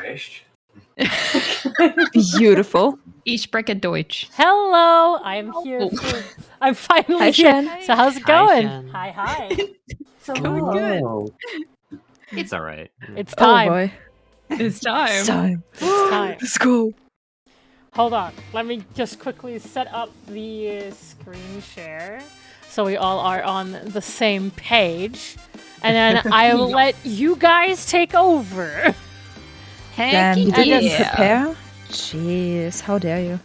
Recht. Beautiful. Ich spreche Deutsch. Hello, I'm here. I'm finally Hi, here. Shen. So how's it Hi, going? Shen. Hi. It's going good. Oh. It's all right. It's Oh time. boy. It's time. It's time. It's time. Let's go. Hold on. Let me just quickly set up the screen share so we all are on the same page. And then I will let you guys take over. Heck Dan, you didn't yeah. prepare? Jeez, how dare you?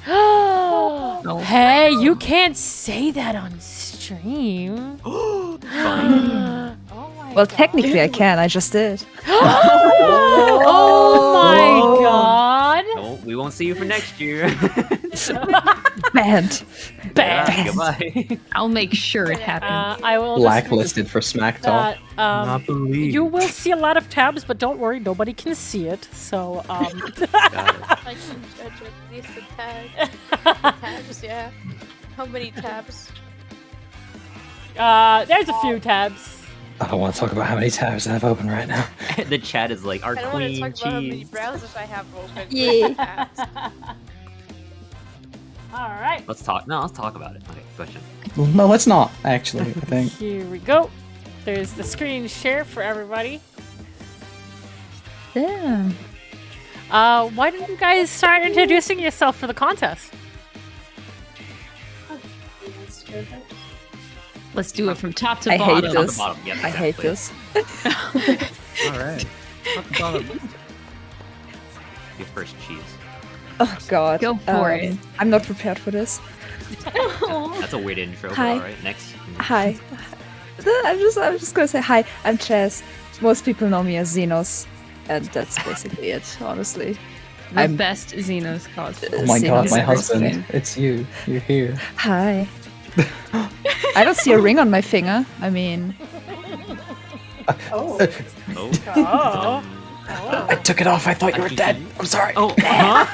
No. Hey, you can't say that on stream. Fine. Oh my Well, God. technically I can. I just did. Oh my God. No, we won't see you for next year. Banned. Yeah, goodbye. I'll make sure it happens. I will Blacklisted for smack talk. that, believe. you will see a lot of tabs, but don't worry, nobody can see it. So, Got it. I can judge at least the tabs, yeah. How many tabs? there's a few tabs. I don't want to talk about how many tabs I have open right now. The chat is like, our I don't want to queen talk about how many cheese. browsers I have open. Yeah. Tabs. All right, Let's talk about it. Okay, question. Well, no, let's not, actually, I think. here we go. There's the screen share for everybody. Damn. Why don't you guys start introducing yourself for the contest? Let's do it from top to I hate bottom. Top this. to bottom. Yep, I hate exactly. this. Alright. Your first cheese. Oh god. Go for it. I'm not prepared for this. That's a weird intro, but Hi. alright, next. Hi. I'm just gonna say hi. I'm Chess. Most people know me as Xenos, and that's basically it. Honestly. The I'm- best Xenos cosplay. Oh my god, Xenos my is husband. great. It's you. You're here. Hi. I don't see a ring on my finger. I mean, Oh. Oh. Oh. I took it off. I thought you were dead. I'm sorry. Oh, huh?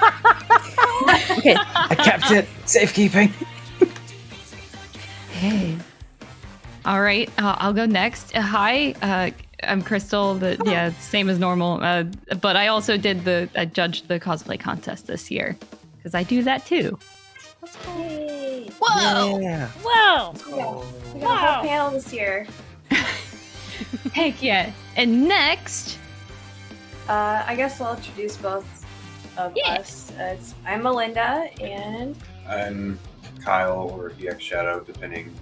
okay. I kept it. Safekeeping. Hey. All right, I'll go next. Hi, I'm Crystal. Same as normal. But I also I judged the cosplay contest this year because I do that too. Yay. Whoa! Yeah. Wow. We got a whole panel this year. Heck yeah! And next, I guess I'll introduce both of Yeah. us. I'm Melinda, and I'm Kyle or EX Shadow, depending.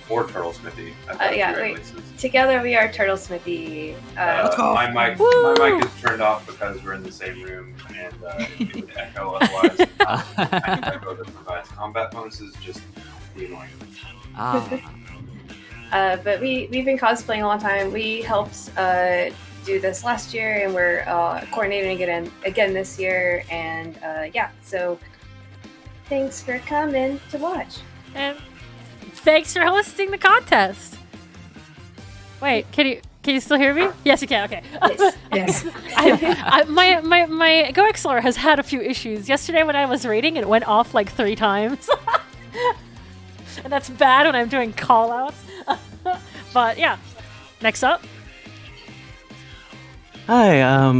Or Turtle Smithy. I've got yeah, two wait. aliases. together we are Turtle Smithy. My mic is turned off because we're in the same room and it would echo otherwise. My echo that provides combat bonuses just the annoying. But we've been cosplaying a long time. We helped do this last year, and we're coordinating it again this year. And yeah, so thanks for coming to watch. And thanks for hosting the contest. Wait, can you still hear me? Yes, you can. Okay. Yes. Yes. My GoXLR has had a few issues. Yesterday when I was raiding, it went off like 3 times. And that's bad when I'm doing call-outs. But yeah, next up. Hi,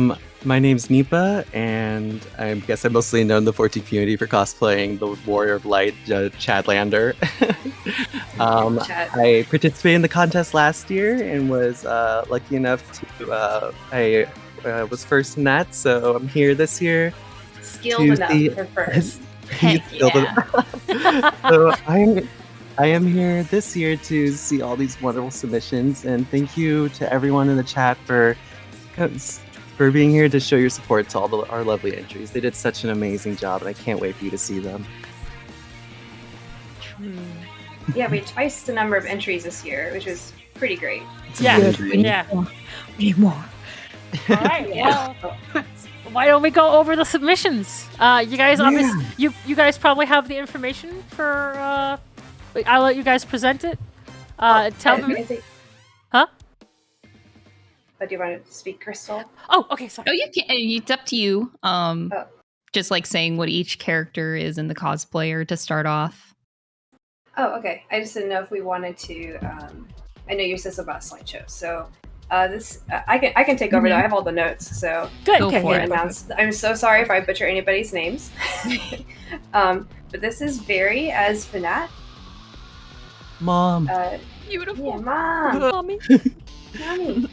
my name's Nipa, and I guess I'm mostly known in the 14 community for cosplaying the Warrior of Light, Chadlander. Chad. I participated in the contest last year and was lucky enough to, I was first in that, so I'm here this year. Skilled to enough see- for first. Heck Skilled yeah. enough. So I am here this year to see all these wonderful submissions, and thank you to everyone in the chat for being here to show your support to all our lovely entries. They did such an amazing job, and I can't wait for you to see them. Yeah, we had twice the number of entries this year, which was pretty great. Yeah, amazing. yeah. We need more. All right. Well, why don't we go over the submissions? You guys obviously, you guys probably have the information for. I'll let you guys present it. Tell them. I think, Huh? do you want to speak, Crystal? Oh, okay. Sorry. Oh, you can. It's up to you. Just like saying what each character is in the cosplayer to start off. Oh, okay. I just didn't know if we wanted to. I know yours says about slideshow, so I can take over though. I have all the notes, so Good. Go Okay, for yeah. it. I'm so sorry if I butcher anybody's names. But this is Barry as Finat. Mom. Beautiful. Yeah, mom, Mommy. mommy.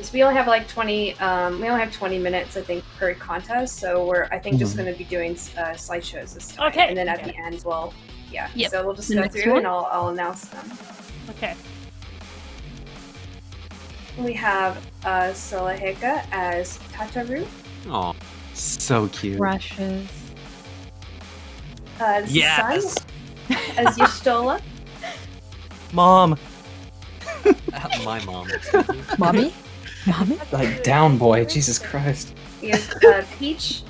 So we only have like 20. We only have 20 minutes, I think, per contest. So we're I think just going to be doing slideshows this time. Okay. And then at the end, we'll Yep. So we'll just The go next through one? and I'll announce them. Okay. We have Salaheka as Tataru. Aw. So cute. Precious. The Yes. Sun as Yashtola. Mom. My mom. Mommy? Mommy? Like down, boy. Jesus Christ. We have Peach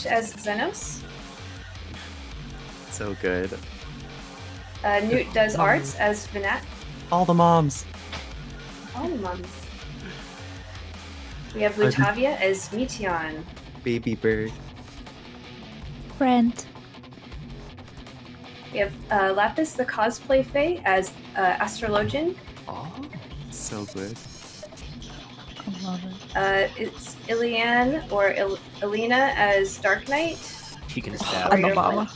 as Xenos. So good. Newt does arts as Vinat. All the moms. All the moms. We have Lutavia as Meteon. Baby bird. Friend. We have Lapis the Cosplay Fae as Astrologian. Aw. So good. I love it. It's Ilian or Elena as Dark Knight. She can Or stab. I'm a your mama.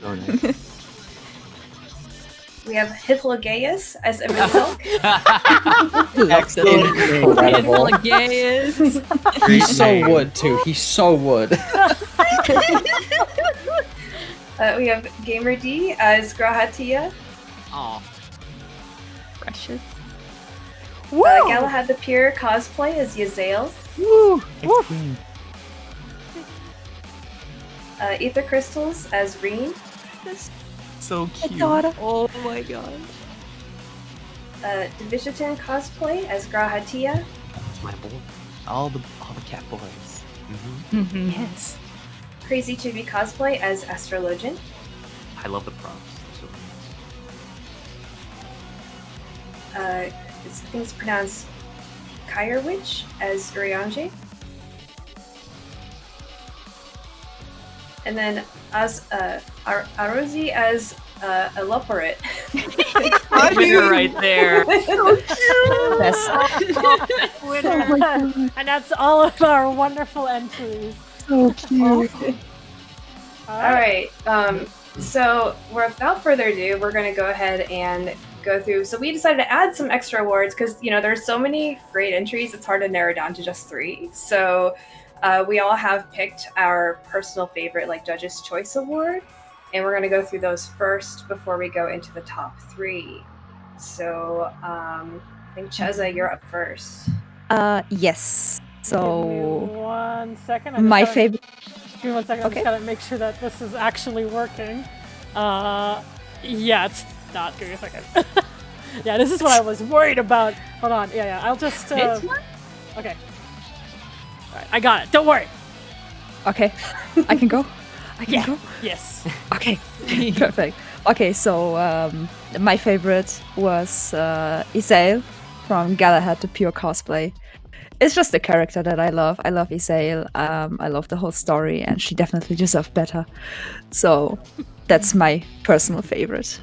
So nice. We have Hythlogeus as Emerald. Excellent. Incredible. Yes. He's so name. wood too. He's so wood. We have Gamer D as Grahatia. Aw. Precious. Galahad the Pure Cosplay as Yazael. Woo! Woof! Queen. Ether Crystals as Reen. So My cute. daughter. Oh my god. Divishitan Cosplay as Grahatia. That's my boy. All the cat boys. Mm-hmm. Yes. Crazy Chibi Cosplay as Astrologian. I love the props. So I think it's pronounced Kyre Witch as Urianji. And then as Arosi as Eloporate. winner right there. Best. And that's all of our wonderful entries. So cute. Alright, so without further ado, we're going to go ahead and go through. So we decided to add some extra awards because, there's so many great entries, it's hard to narrow down to just 3. So we all have picked our personal favorite, Judge's Choice Award, and we're going to go through those first before we go into the top 3. So I think, Cheza, you're up first. Yes. Give me So 1 second. my favorite. Give me 1 second. I Okay. just gotta make sure that this is actually working. Yeah, it's not. Give me a second. Yeah, this is what I was worried about. Hold on. Yeah. I'll just. This one? Okay. All right, I got it. Don't worry. Okay, I can go. I can Yeah. go. Yes. Okay, perfect. Okay, so my favorite was Isael from Galahad the Pure Cosplay. It's just a character that I love. I love Isael. I love the whole story, and she definitely deserved better. So that's my personal favorite.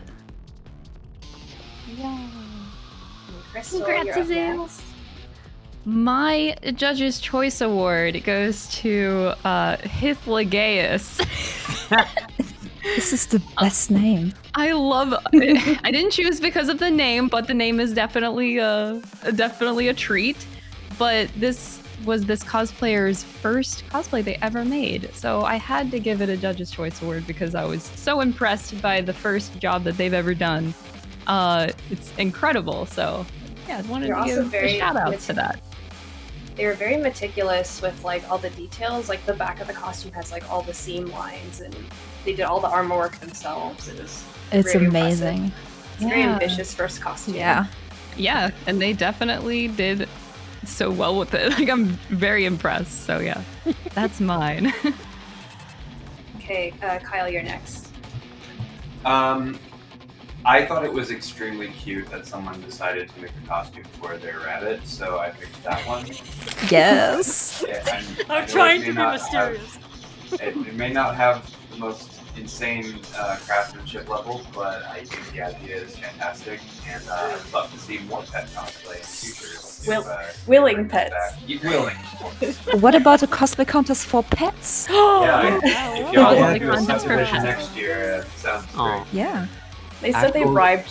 Crystal, Congrats, you're up Azael. next. My Judge's Choice Award goes to Hythlogeus. This is the best name. I love. I didn't choose because of the name, but the name is definitely a treat. But this was this cosplayer's first cosplay they ever made, so I had to give it a Judge's Choice Award because I was so impressed by the first job that they've ever done. It's incredible. So yeah, I wanted You're to also give very a shout out to that. They were very meticulous with all the details. The back of the costume has all the seam lines, and they did all the armor work themselves. It was It's very amazing. impressive. It's a very Yeah. ambitious first costume. Yeah. Yeah, and they definitely did so well with it. I'm very impressed. So yeah, that's mine. Okay, Kyle, you're next. I thought it was extremely cute that someone decided to make a costume for their rabbit, so I picked that one. Yes. Yeah, and I know I'm it trying may to be not mysterious. It may not have the most insane craftsmanship level, but I think the idea is fantastic, and I'd love to see more pet cosplay in the future. Willing pets. Willing. What about a cosplay contest for pets? Yeah, if y'all want to do a Contest for subdivision pets. next year, it sounds Oh. great. Yeah. They said they Actual- bribed.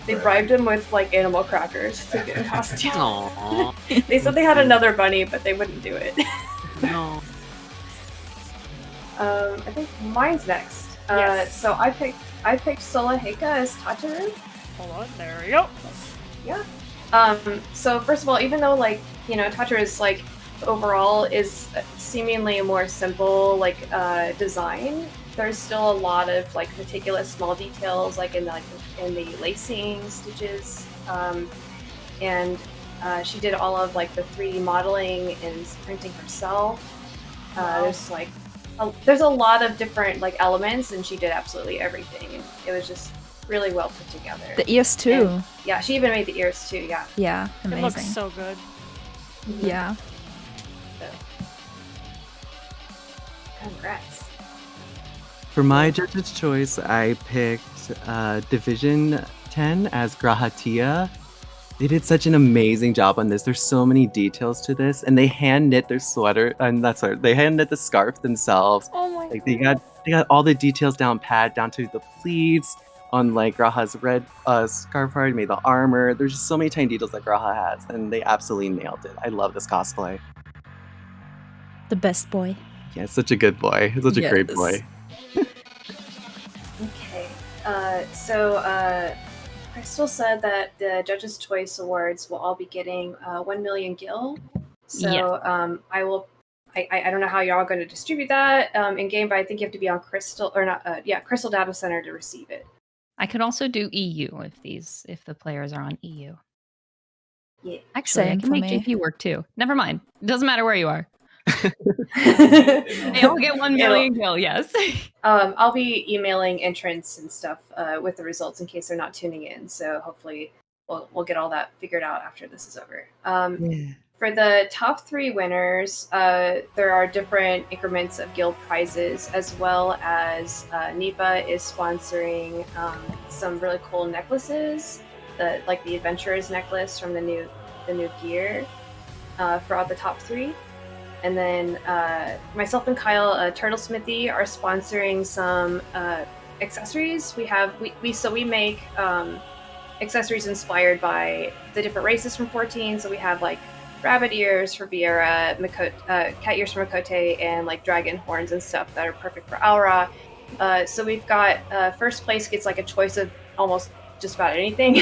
They bribed him with like animal crackers to get a costume. Aww. They said they had another bunny, but they wouldn't do it. No. I think mine's next. Yes. So I picked Sola Heika as Tataru. Hold on, there we go. Yeah. So first of all, even though like Tataru is like overall is seemingly a more simple like design, there's still a lot of like meticulous small details like in the lacing stitches, and she did all of like the 3D modeling and printing herself. There's a lot of different like elements, and she did absolutely everything. And it was just really well put together. The ears too. And, yeah, she even made the ears too. Yeah. Yeah, amazing. It looks so good. Yeah. Congrats. For my judge's choice, I picked Division 10 as Grahatia. They did such an amazing job on this. There's so many details to this, and they hand knit their sweater, and that's what they hand knit the scarf themselves. Oh my Like they got all the details down pat, down to the pleats on like Graha's red scarf part, made the armor. There's just so many tiny details that Graha has, and they absolutely nailed it. I love this cosplay. The best boy. Yeah, such a good boy. Such a great Yes. boy. Okay. So Crystal said that the Judges' Choice Awards will all be getting 1 million gil. So Yes. I will. I don't know how y'all are going to distribute that in game, but I think you have to be on Crystal or not. Crystal Data Center to receive it. I could also do EU if the players are on EU. Yeah. Actually, Same I can for make me. JP work too. Never mind. It doesn't matter where you are. They all get 1 million gil, yes. I'll be emailing entrants and stuff with the results in case they're not tuning in. So hopefully we'll get all that figured out after this is over. For the top 3 winners, there are different increments of guild prizes, as well as NEPA is sponsoring some really cool necklaces, like the Adventurer's necklace from the new gear for all the top 3. And then myself and Kyle, Turtle Smithy, are sponsoring some accessories. We make accessories inspired by the different races from 14. So we have like rabbit ears for Viera, cat ears for Makote, and like dragon horns and stuff that are perfect for Aura. So we've got first place gets like a choice of almost just about anything.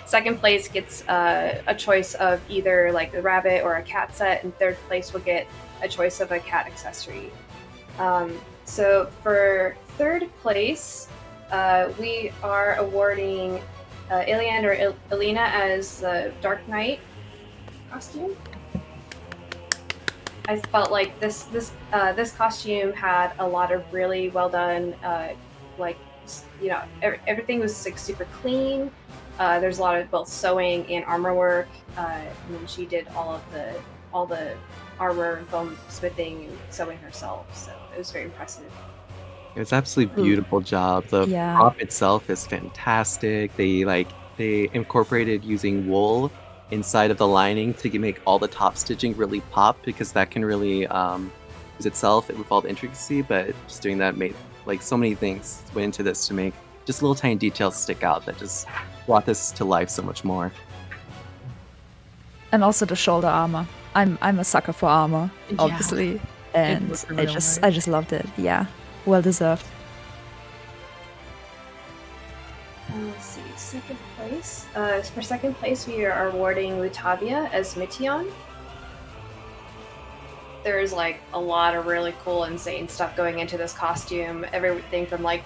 Second place gets a choice of either like the rabbit or a cat set, and third place will get a choice of a cat accessory. So for third place, we are awarding Ilian or Elena as the Dark Knight costume. I felt like this costume had a lot of really well done, everything was like super clean. There's a lot of both sewing and armor work, and then she did all the armor, foam smithing, and sewing herself. So it was very impressive. It's absolutely beautiful job. The Yeah. prop itself is fantastic. They incorporated using wool inside of the lining to make all the top stitching really pop, because that can really use itself with all the intricacy. But just doing that made like so many things went into this to make just little tiny details stick out that just brought this to life so much more. And also the shoulder armor. I'm a sucker for armor, Yeah. obviously. And looked I real just hard. loved it. Yeah. Well deserved. Let's see, second place. For second place, we are awarding Lutavia as Mition. There's like a lot of really cool, insane stuff going into this costume. Everything from like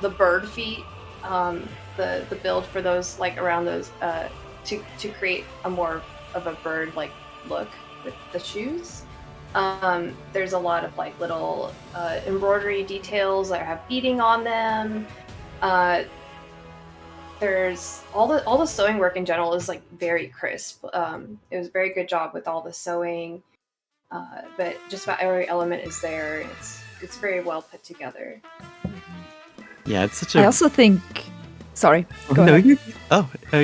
the bird feet, the build for those like around those to create a more of a bird like look with the shoes. There's a lot of like little embroidery details that have beading on them. There's all the sewing work in general is like very crisp. It was a very good job with all the sewing, but just about every element is there. it's very well put together. Yeah, it's such a. I also think. Sorry. Go no, ahead.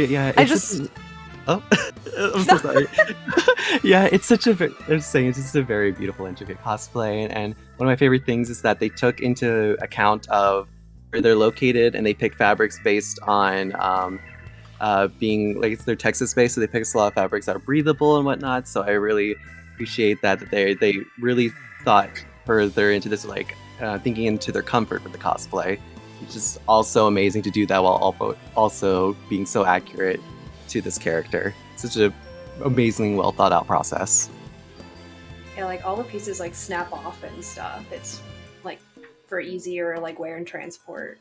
yeah. I it's just. such a- I'm so sorry. Yeah, it's such a. I'm just saying, it's just a very beautiful, intricate cosplay, and one of my favorite things is that they took into account of where they're located, and they pick fabrics based on being like it's their Texas based, so they pick a lot of fabrics that are breathable and whatnot. So I really appreciate that they really thought further into this, like thinking into their comfort with the cosplay, which is also amazing to do that while also being so accurate to this character. It's such a amazingly well thought out process. Yeah, like all the pieces like snap off and stuff. It's like for easier like wear and transport.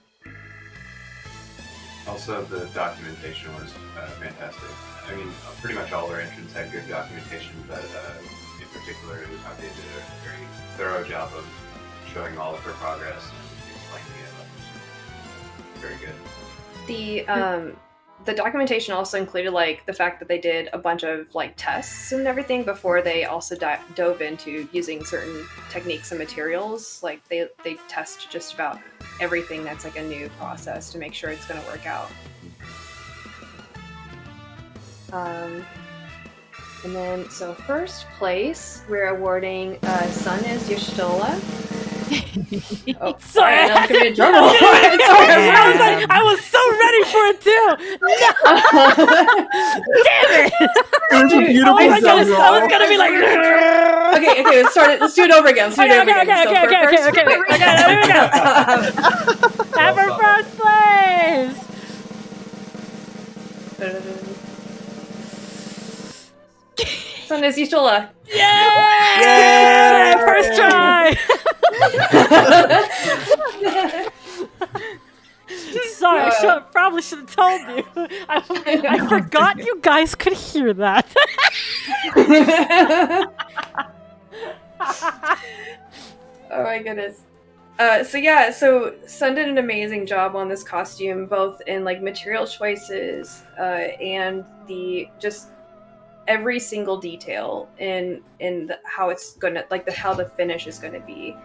Also, the documentation was fantastic. I mean, pretty much all our entrants had good documentation, but in particular, it was how they did a very thorough job of showing all of her progress and explaining it. Very good. The documentation also included like the fact that they did a bunch of like tests and everything before they also dove into using certain techniques and materials. Like they test just about everything that's like a new process to make sure it's going to work out. And then, so first place, we're awarding Sun is Yashtola. Oh, Sorry, that was gonna be a drum roll. I was so ready for it too. No! Damn it! It was a beautiful Oh my goodness, drum I roll. was gonna be like. Okay, let's start it. Let's do it over again. Okay, there we go. Have our first place. Sun is Yashtola. Yay! First try. Sorry, I probably should have told you. I forgot you guys could hear that. Oh my goodness. So Sun did an amazing job on this costume, both in like material choices and the just every single detail in how it's gonna how the finish is gonna be.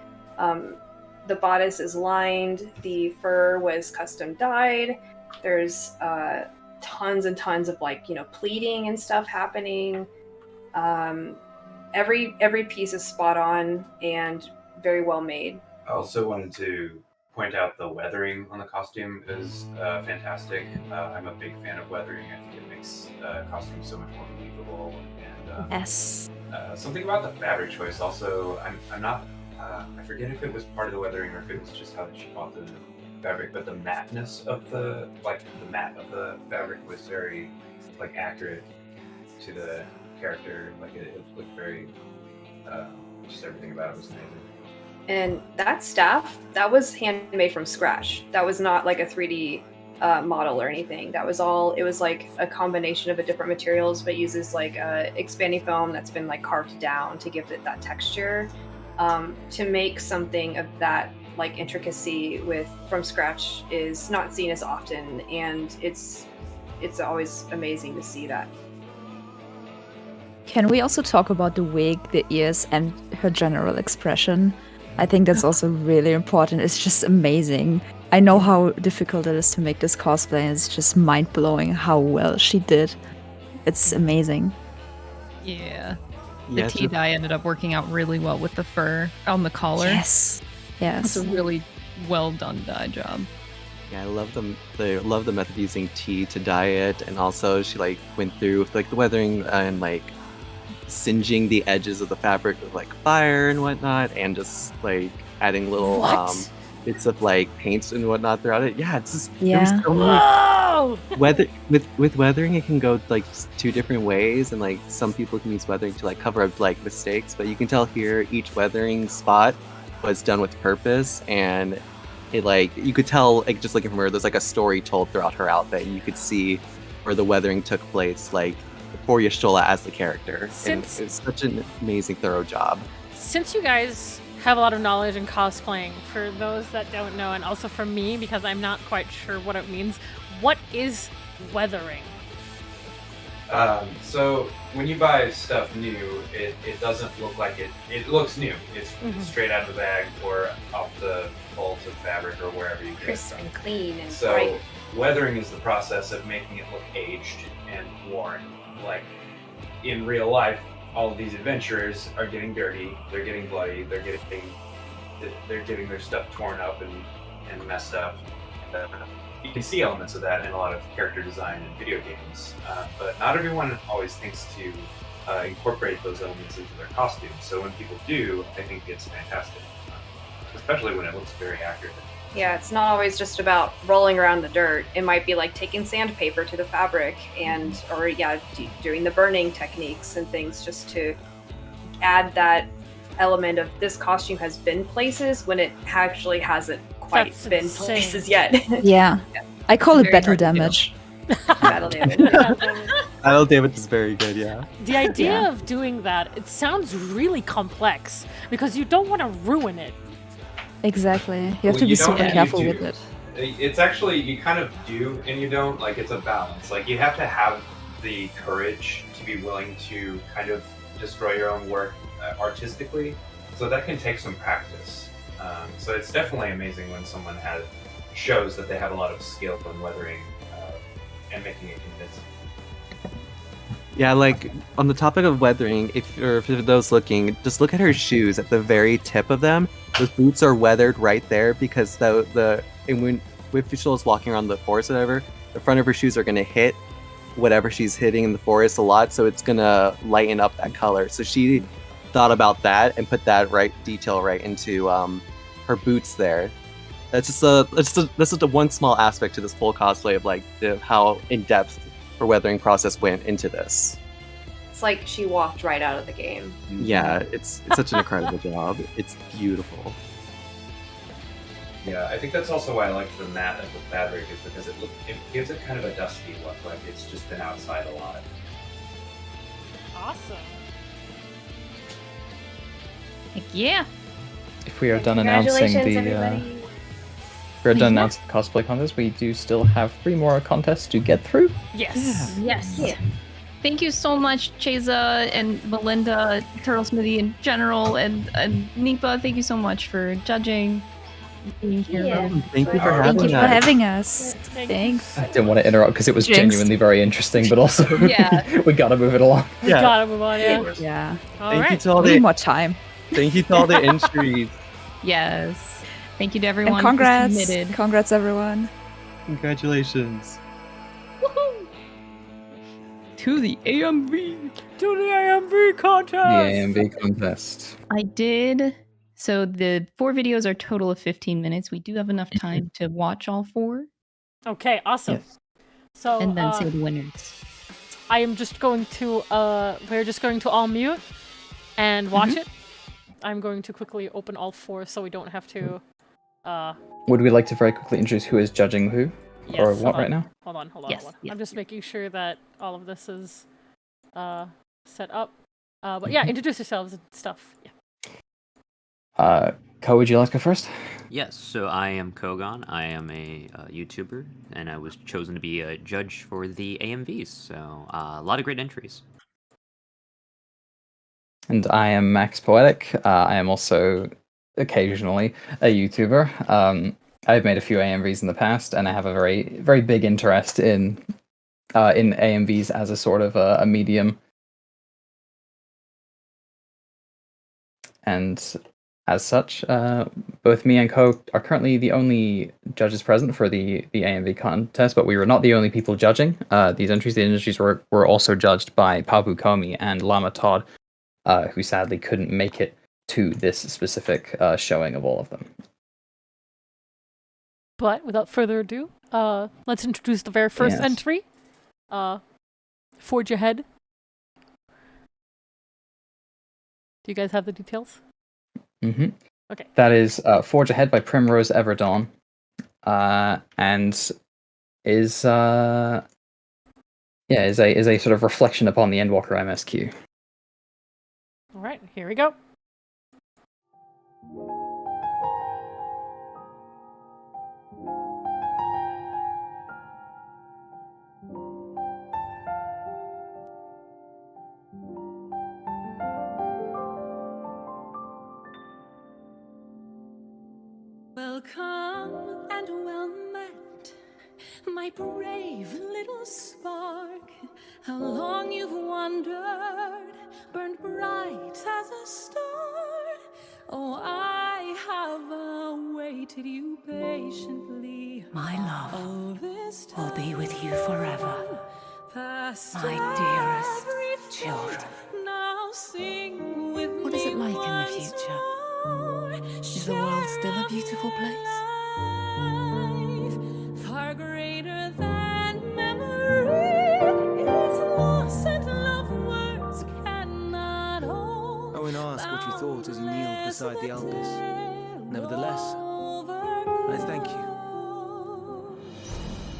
The bodice is lined, the fur was custom dyed. There's tons and tons of pleating and stuff happening. Every piece is spot on and very well made. I also wanted to point out the weathering on the costume is fantastic. I'm a big fan of weathering. I think it makes costumes so much more believable. And Yes. something about the fabric choice also, I'm not, I forget if it was part of the weathering or if it was just how she bought the fabric, but the matte of the fabric was very accurate to the character. It looked very, just everything about it was amazing. And that staff, that was handmade from scratch. That was not like a 3D model or anything. That was all, it was like a combination of different materials, but uses expanding foam that's been carved down to give it that texture. To make something of that intricacy from scratch is not seen as often, and it's always amazing to see that. Can we also talk about the wig, the ears, and her general expression? I think that's also really important. It's just amazing. I know how difficult it is to make this cosplay, and it's just mind-blowing how well she did. It's amazing. Yeah. The tea dye ended up working out really well with the fur on the collar. Yes. It's a really well done dye job. Yeah, I love them. They love the method of using tea to dye it, and also she went through with the weathering and singeing the edges of the fabric with fire and whatnot, and just adding little bits of paints and whatnot throughout it. Yeah, it's just there's so many with weathering. It can go two different ways, and some people can use weathering to cover up mistakes, but you can tell here each weathering spot was done with purpose, and it you could tell just looking from her, there's a story told throughout her outfit, and you could see where the weathering took place for Yashtola as the character. And it's such an amazing, thorough job. Since you guys have a lot of knowledge in cosplaying, for those that don't know, and also for me, because I'm not quite sure what it means, what is weathering? So when you buy stuff new, it doesn't look like it looks new. It's straight out of the bag or off the bolt of fabric or wherever you get it Crisp from. and clean and So bright. weathering is the process of making it look aged and worn. Like in real life, all of these adventurers are getting dirty, they're getting bloody, they're getting their stuff torn up and messed up. You can see elements of that in a lot of character design in video games, but not everyone always thinks to incorporate those elements into their costumes. So when people do, I think it's fantastic, especially when it looks very accurate. Yeah, it's not always just about rolling around the dirt. It might be like taking sandpaper to the fabric or doing the burning techniques and things just to add that element of this costume has been places when it actually hasn't quite That's been insane. places yet. Yeah. I call it Very battle hard to do. damage. Battle damage. Battle damage is very good, yeah. The idea Yeah. of doing that, it sounds really complex because you don't want to ruin it. Exactly. You have Well, to be you don't super and you careful do. with it. It's actually, you kind of do and you don't. Like, it's a balance. Like, you have to have the courage to be willing to kind of destroy your own work artistically. So that can take some practice. So it's definitely amazing when someone shows that they have a lot of skill in weathering and making it convincing. Yeah, like on the topic of weathering, for those looking, just look at her shoes at the very tip of them. Those boots are weathered right there because when Fischl is walking around the forest or whatever, the front of her shoes are gonna hit whatever she's hitting in the forest a lot, so it's gonna lighten up that color. So she thought about that and put that detail right into her boots there. That's just the one small aspect to this full cosplay of like how in depth her weathering process went into this. It's like she walked right out of the game. Yeah, it's such an incredible job. It's beautiful. Yeah, I think that's also why I like the matte of the fabric, is because it gives it kind of a dusty look, like it's just been outside a lot. Awesome. Heck yeah. If we are done announcing Congratulations, the everybody. we're done announcing the cosplay contest, we do still have 3 more contests to get through. Yes. Yes. Yeah. Thank you so much, Cheza and Melinda, Turtle Smithy in general, and Nipa. Thank you so much for judging. Being here. Yeah. Thank you for Thank having Thank you us. for having us. Thank Thanks. I didn't want to interrupt because it was Jinx. genuinely very interesting, but also Yeah. we gotta move it along. We Yeah. gotta move on, yeah. Yeah. All Thank you right. to all We need the more time. thank you to all the entries. Yes. Thank you to everyone And who congrats. submitted. Congrats, everyone. Congratulations. To the AMV. To the AMV contest! The AMV contest. I did. So the 4 videos are a total of 15 minutes. We do have enough time to watch all 4 Okay, awesome. Yes. So, and then say the winners. I am just going to, we're just going to all mute and watch it. I'm going to quickly open all 4 so we don't have to, Would we like to very quickly introduce who is judging who? yes, Or hold what on. right now? Hold on. Yes, Hold on. yes, I'm just yes. making sure that all of this is, set up. But yeah, introduce yourselves and stuff. Yeah. Ko, would you like to go first? Yes, so I am Kogon. I am a YouTuber, and I was chosen to be a judge for the AMVs. So a lot of great entries. And I am Max Poetic. I am also occasionally a YouTuber. I've made a few AMVs in the past, and I have a very, very big interest in AMVs as a sort of a medium. And as such, both me and Ko are currently the only judges present for the AMV contest, but we were not the only people judging these entries. The entries were also judged by Pabu Komi and Lama Todd, who sadly couldn't make it to this specific showing of all of them. But without further ado, let's introduce the very first Yes. entry. Forge ahead. Do you guys have the details? Mm-hmm. Okay. That is Forge Ahead by Primrose Everdawn, and is a sort of reflection upon the Endwalker MSQ. All right, here we go. My brave little spark, how long you've wandered, burned bright as a star. Oh, I have awaited you patiently. My love all this will be with you forever. Past My dearest children. now sing with What is it me like in the once future? more. Is the world still a beautiful place? Life, far greater than memory. It's lost and love words cannot hold. Owen asked what you thought as you kneeled beside the Alpes. Nevertheless, I thank you.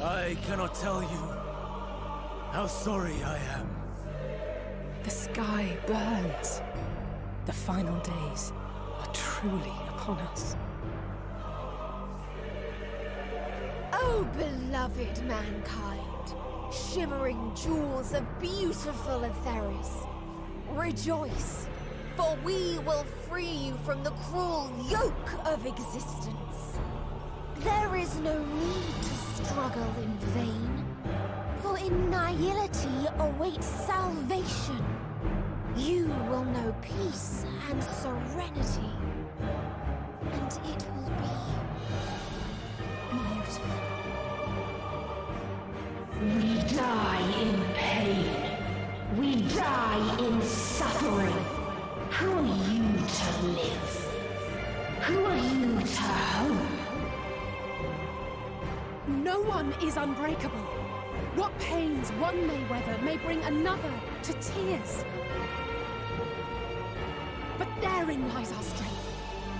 I cannot tell you how sorry I am. The sky burns. The final days are truly upon us. Oh, beloved mankind, shimmering jewels of beautiful Atheris, rejoice, for we will free you from the cruel yoke of existence. There is no need to struggle in vain, for in nihility awaits salvation. You will know peace and serenity, and it will be beautiful. We die in pain. We die in suffering. Who are you to live? Who are you to hope? No one is unbreakable. What pains one may weather may bring another to tears. But therein lies our strength.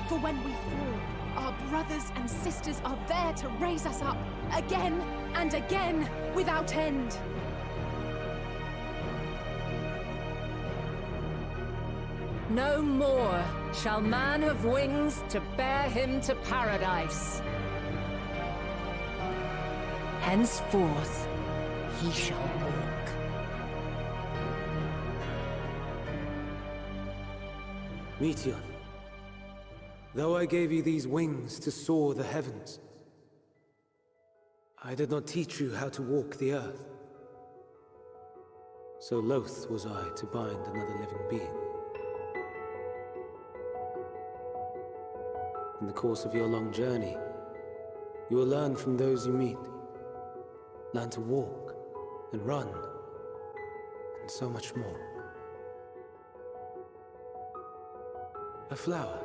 For when we fall, our brothers and sisters are there to raise us up again and again without end. No more shall man have wings to bear him to paradise. Henceforth, he shall walk. Meteor, though I gave you these wings to soar the heavens, I did not teach you how to walk the earth. So loath was I to bind another living being. In the course of your long journey, you will learn from those you meet. Learn to walk and run, and so much more. A flower.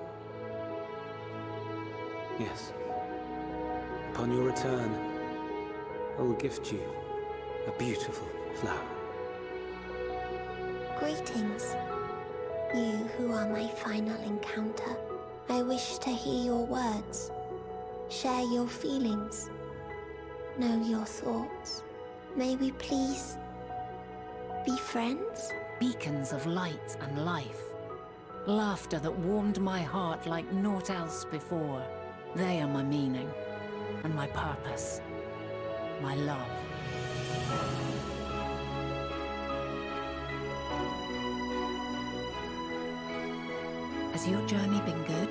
Yes. Upon your return, I will gift you a beautiful flower. Greetings, you who are my final encounter. I wish to hear your words, share your feelings, know your thoughts. May we please be friends? Beacons of light and life. Laughter that warmed my heart like naught else before. They are my meaning and my purpose, my love. Has your journey been good?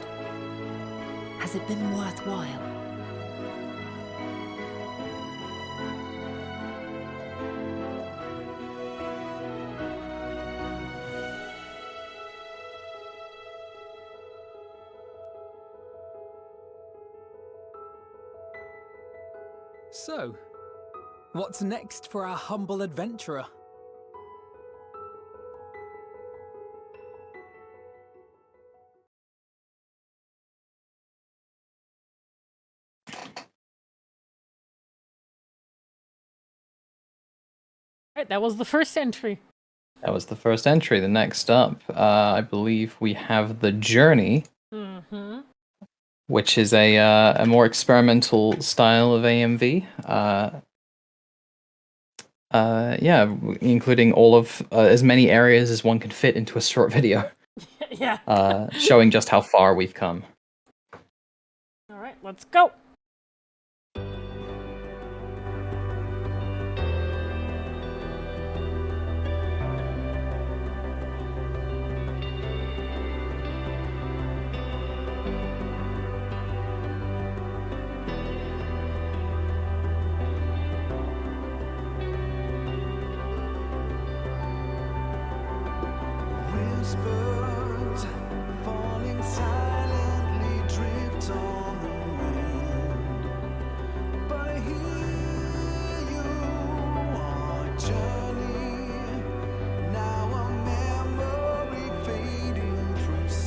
Has it been worthwhile? So, what's next for our humble adventurer? Right, that was the first entry. That was the first entry. The next up, I believe we have The Journey, Mm-hmm. which is a more experimental style of AMV. Yeah, including all of as many areas as one could fit into a short video. Yeah. Showing just how far we've come. All right, let's go.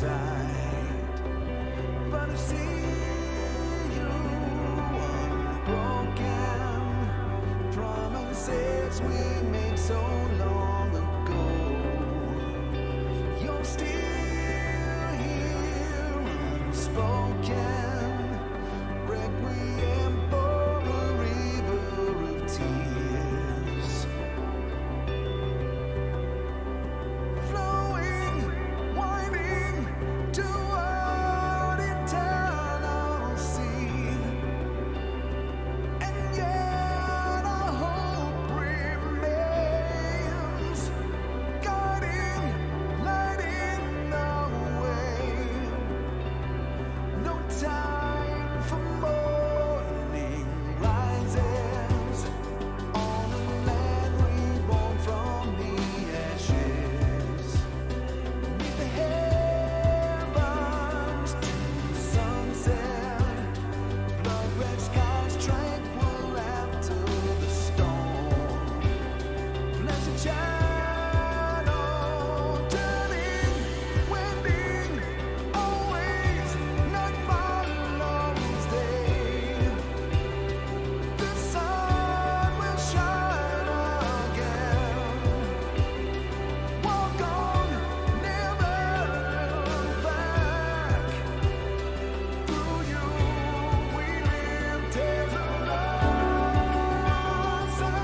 inside. But I see you unbroken. Promises we made so long ago. You're still here unspoken. Requiem for a river of tears. Flowing, winding toward eternal sea. And yet our hope remains, guiding, lighting the way. No time for morning rises on a land reborn from the ashes. Beneath the heavens to the sunset, blood-red skies tranquil after the storm. Blessed shadow turning, wending, always not follows day. The sun will shine again. Walk on, never look back. Through you we live tales of loss and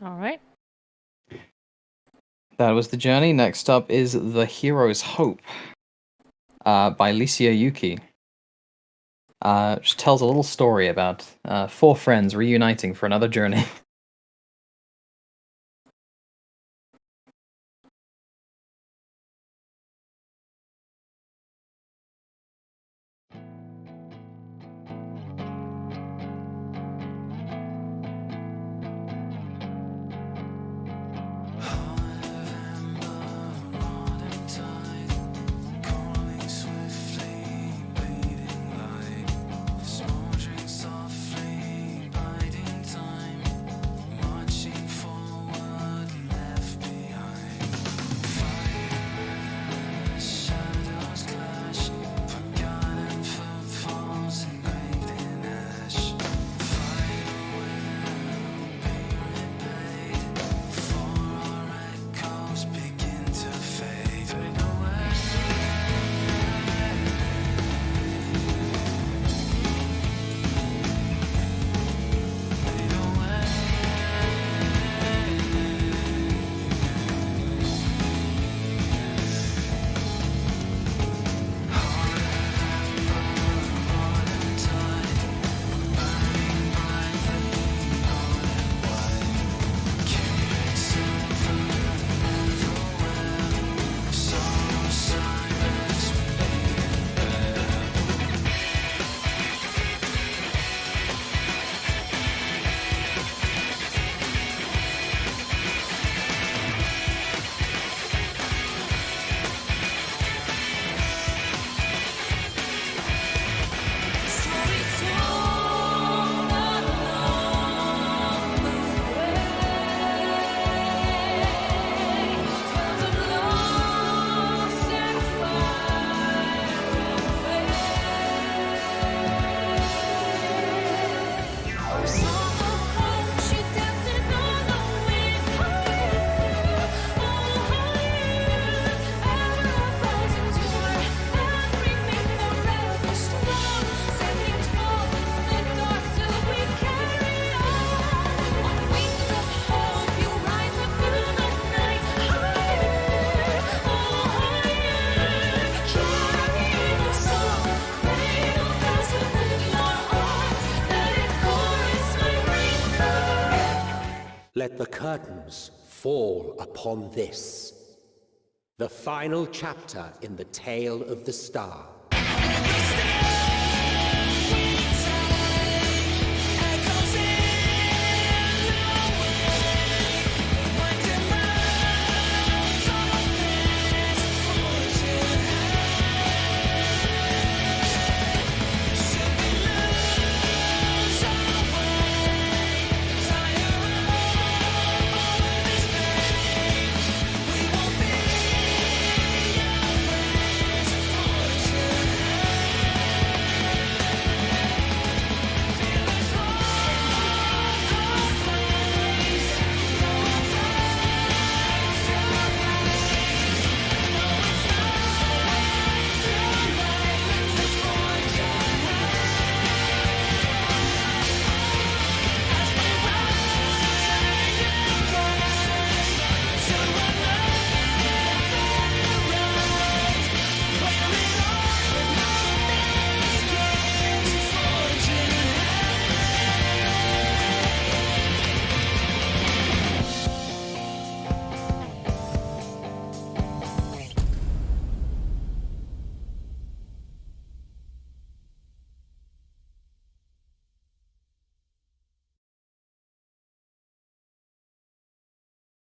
All right. That was The Journey. Next up is The Hero's Hope by Licia Yuki. Which tells a little story about 4 friends reuniting for another journey. Smoldering softly, biding time. Let the curtains fall upon this. The final chapter in the tale of the star.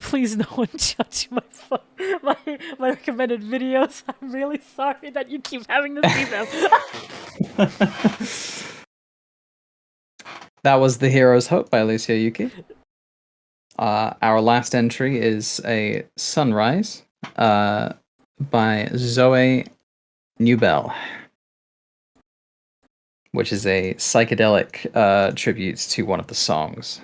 Please, no one judge my recommended videos. I'm really sorry that you keep having to see them. That was The Hero's Hope by Lucio Yuki. Our last entry is a Sunrise by Zoe Newbell, which is a psychedelic tribute to one of the songs.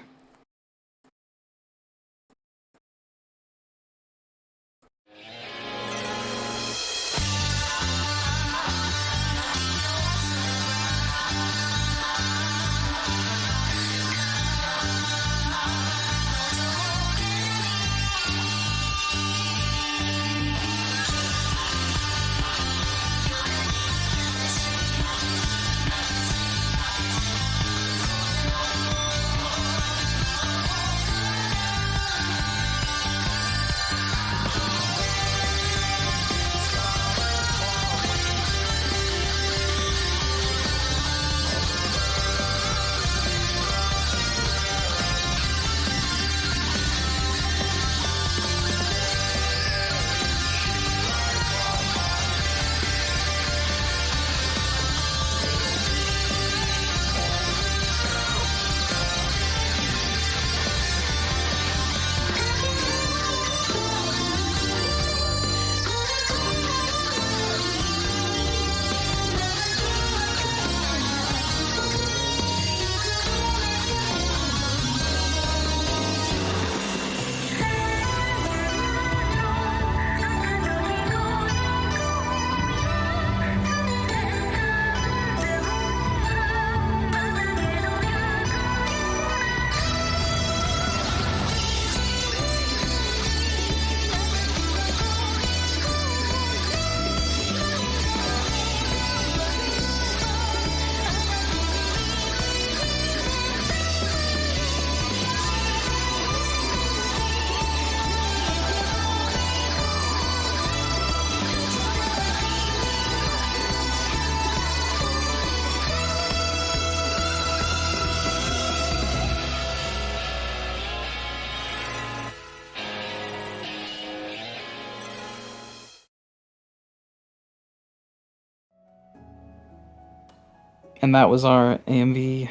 And that was our AMV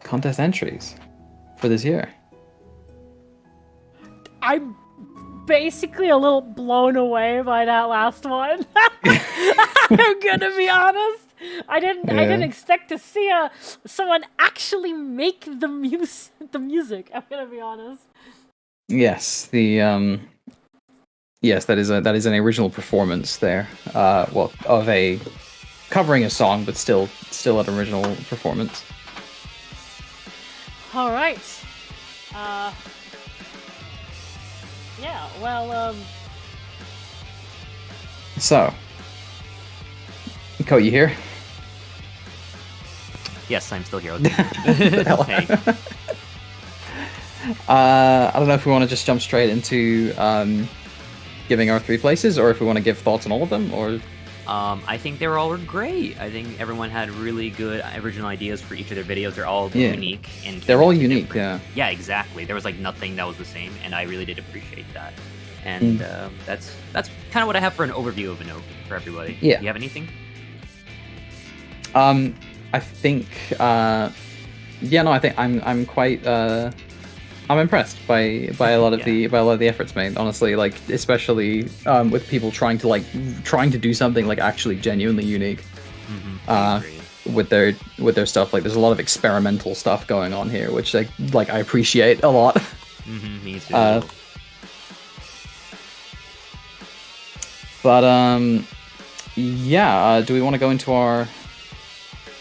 contest entries for this year. I'm basically a little blown away by that last one. I'm gonna be honest. I didn't expect to see someone actually make the music. I'm gonna be honest. Yes, yes, that is an original performance there. Well, of a covering a song, but still an original performance. All right. Yeah. Well. So, Ko, you here? Yes, I'm still here. Hey. I don't know if we want to just jump straight into giving our 3 places, or if we want to give thoughts on all of them, or... I think they were all great. I think everyone had really good original ideas for each of their videos. They're all Yeah. unique and They're all unique, yeah. Yeah, exactly. There was like nothing that was the same, and I really did appreciate that. And that's kind of what I have for an overview of a note for everybody. Yeah. Do you have anything? I think, I think I'm quite, I'm impressed by a lot of the efforts made. Honestly, like especially with people trying to do something like actually genuinely unique with their stuff. Like there's a lot of experimental stuff going on here, which I appreciate a lot. Me too. Do we want to go into our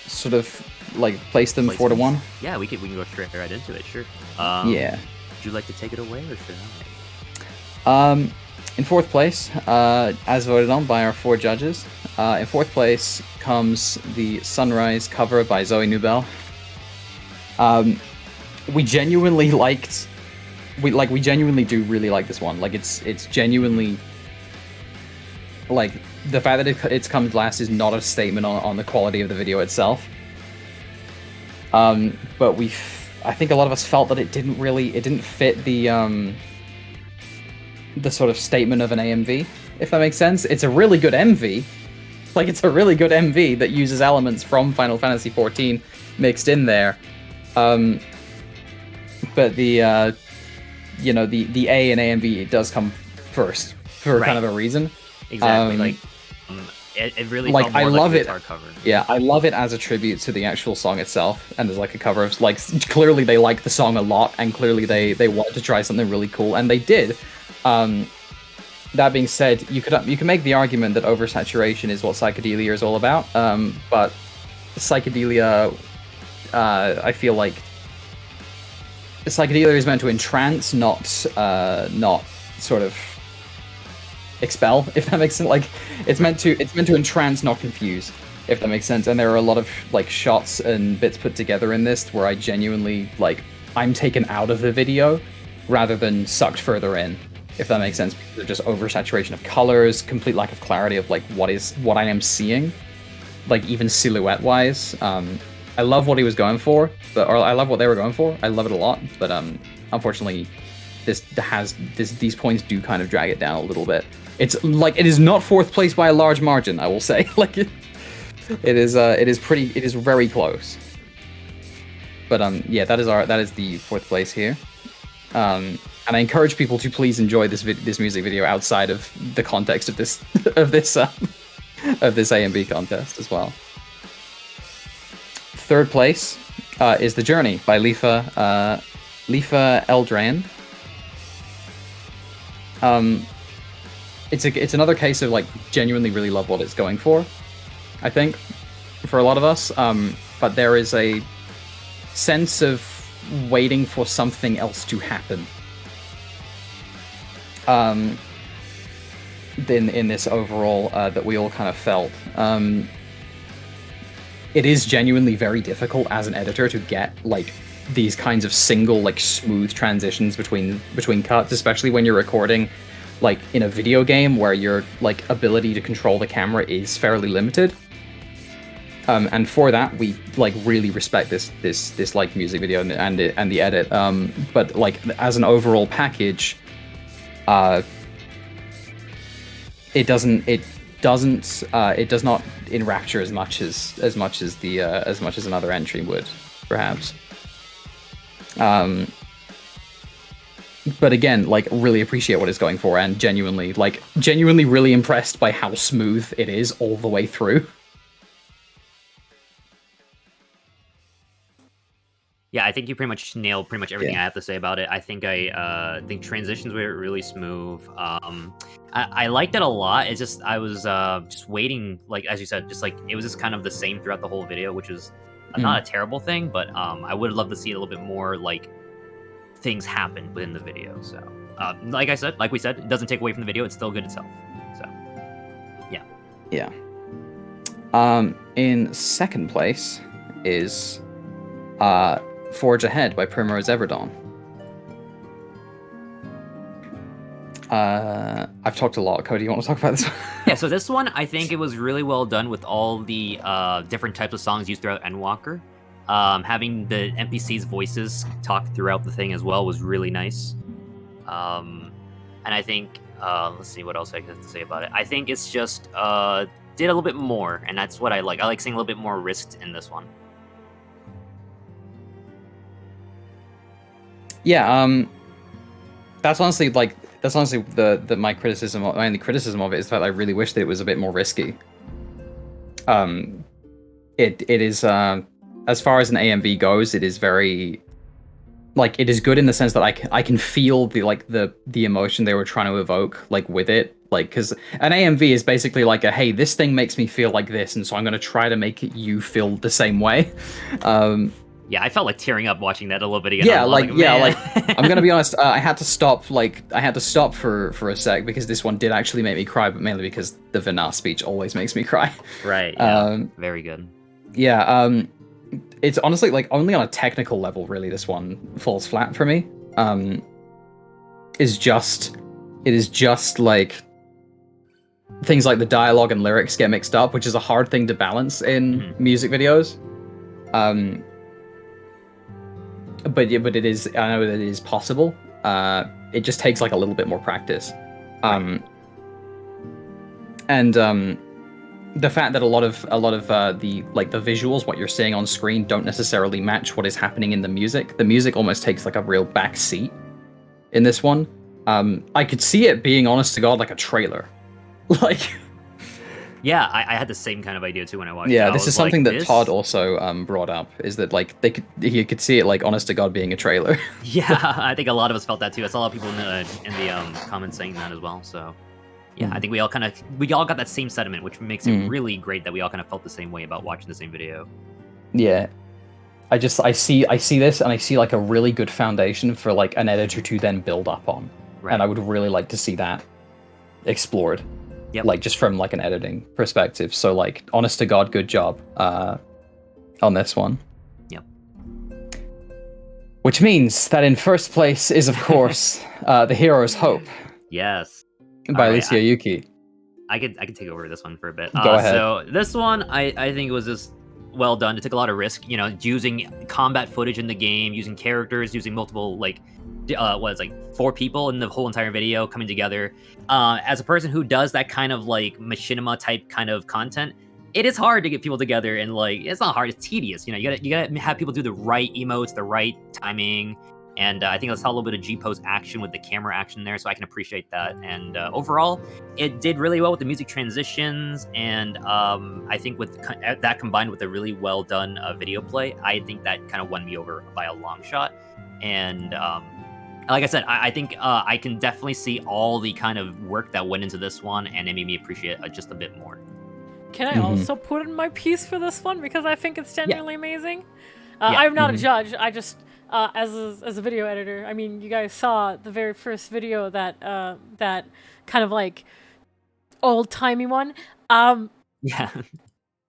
sort of like place them 4 to 1? Yeah, we can go straight right into it. Sure. Yeah. Would you like to take it away, or should I? In 4th place, as voted on by our 4 judges, in 4th place comes the Sunrise cover by Zoe Nubel. We genuinely liked. We genuinely do really like this one. Like it's genuinely. Like the fact that it's comes last is not a statement on the quality of the video itself. But I think a lot of us felt that it didn't fit the sort of statement of an AMV, if that makes sense. It's a really good MV. Like it's a really good MV that uses elements from Final Fantasy XIV mixed in there. But the A in AMV does come first for kind of a reason. Exactly. It really like felt more I like love a it. guitar cover. Yeah, I love it as a tribute to the actual song itself, and there's like a cover of like clearly they like the song a lot, and clearly they wanted to try something really cool, and they did. That being said, you can make the argument that oversaturation is what psychedelia is all about, but psychedelia, I feel like psychedelia is meant to entrance, not sort of expel, if that makes sense. Like it's meant to entrance, not confuse, if that makes sense. And there are a lot of like shots and bits put together in this where I genuinely I'm taken out of the video rather than sucked further in, if that makes sense. They're just oversaturation of colors, complete lack of clarity of like what I am seeing, like even silhouette wise. I love what he was going for, or I love what they were going for. I love it a lot, but unfortunately these points do kind of drag it down a little bit. It's like it is not 4th place by a large margin, I will say. Like it is very close. But that is the 4th place here. And I encourage people to please enjoy this music video outside of the context of this of this AMV contest as well. 3rd place is The Journey by Lifa Eldrayan. It's another case of like genuinely really love what it's going for, I think, for a lot of us. But there is a sense of waiting for something else to happen. In this overall that we all kind of felt. It is genuinely very difficult as an editor to get like these kinds of single like smooth transitions between cuts, especially when you're recording like in a video game where your like ability to control the camera is fairly limited. And for that we like really respect this like music video and the edit. But like as an overall package, it does not enrapture as much as another entry would, perhaps. But again, like really appreciate what it's going for, and genuinely really impressed by how smooth it is all the way through. Yeah, I think you pretty much nailed pretty much everything I have to say about it. I think think transitions were really smooth. I liked it a lot. It's just I was just waiting, like as you said, just like it was just kind of the same throughout the whole video, which was not a terrible thing, but I would love to see a little bit more like things happen within the video. So like we said, it doesn't take away from the video. It's still good itself. So yeah. In 2nd place is Forge Ahead by Primrose Everdawn. I've talked a lot. Cody, you want to talk about this one? Yeah, so this one, I think it was really well done with all the different types of songs used throughout Endwalker. Having the NPCs' voices talk throughout the thing as well was really nice. And I think, let's see what else I have to say about it. I think it's just did a little bit more, and that's what I like. I like seeing a little bit more risked in this one. Yeah, that's honestly the my criticism. My only criticism of it is that I really wish that it was a bit more risky. It is as far as an AMV goes, it is very like it is good in the sense that I can feel the emotion they were trying to evoke with it, because an AMV is basically like a, hey, this thing makes me feel like this, and so I'm going to try to make you feel the same way. Yeah, I felt like tearing up watching that a little bit again. Yeah, man. I'm gonna be honest. I had to stop. I had to stop for a sec because this one did actually make me cry, but mainly because the Vinar speech always makes me cry. Right. Yeah. Very good. Yeah. It's honestly only on a technical level, really, this one falls flat for me. It is just things like the dialogue and lyrics get mixed up, which is a hard thing to balance in music videos. But it is. I know that it is possible. It just takes a little bit more practice. And the fact that a lot of the visuals, what you're seeing on screen, don't necessarily match what is happening in the music. The music almost takes a real back seat in this one. I could see it being, honest to God, like a trailer. Yeah, I had the same kind of idea too when I watched it. Yeah, this is something that Todd also brought up, is that you could see it honest to God being a trailer. Yeah, I think a lot of us felt that too. I saw a lot of people in the comments saying that as well. So yeah, I think we all got that same sentiment, which makes it really great that we all kind of felt the same way about watching the same video. Yeah. I see this and I see a really good foundation for an editor to then build up on. Right. And I would really like to see that explored. Yep. Just from an editing perspective. So honest to God, good job on this one. Yep. Which means that in first place is, of course, The Hero's Hope. Yes. By Alicia Yuki. I could take over this one for a bit. Go ahead. So this one, I think was just well done. It took a lot of risk, using combat footage in the game, using characters, using multiple 4 people in the whole entire video coming together. As a person who does that kind of machinima type kind of content, it is hard to get people together, and it's not hard, it's tedious. You gotta have people do the right emotes, the right timing. And I think I saw a little bit of G-pose action with the camera action there, so I can appreciate that. And overall, it did really well with the music transitions, and I think with that combined with a really well done video play, I think that kind of won me over by a long shot. And like I said, I think I can definitely see all the kind of work that went into this one, and it made me appreciate it just a bit more. Can I also put in my piece for this one, because I think it's genuinely amazing? I'm not a judge. I just, as a video editor, I mean, you guys saw the very first video that kind of old-timey one. Yeah.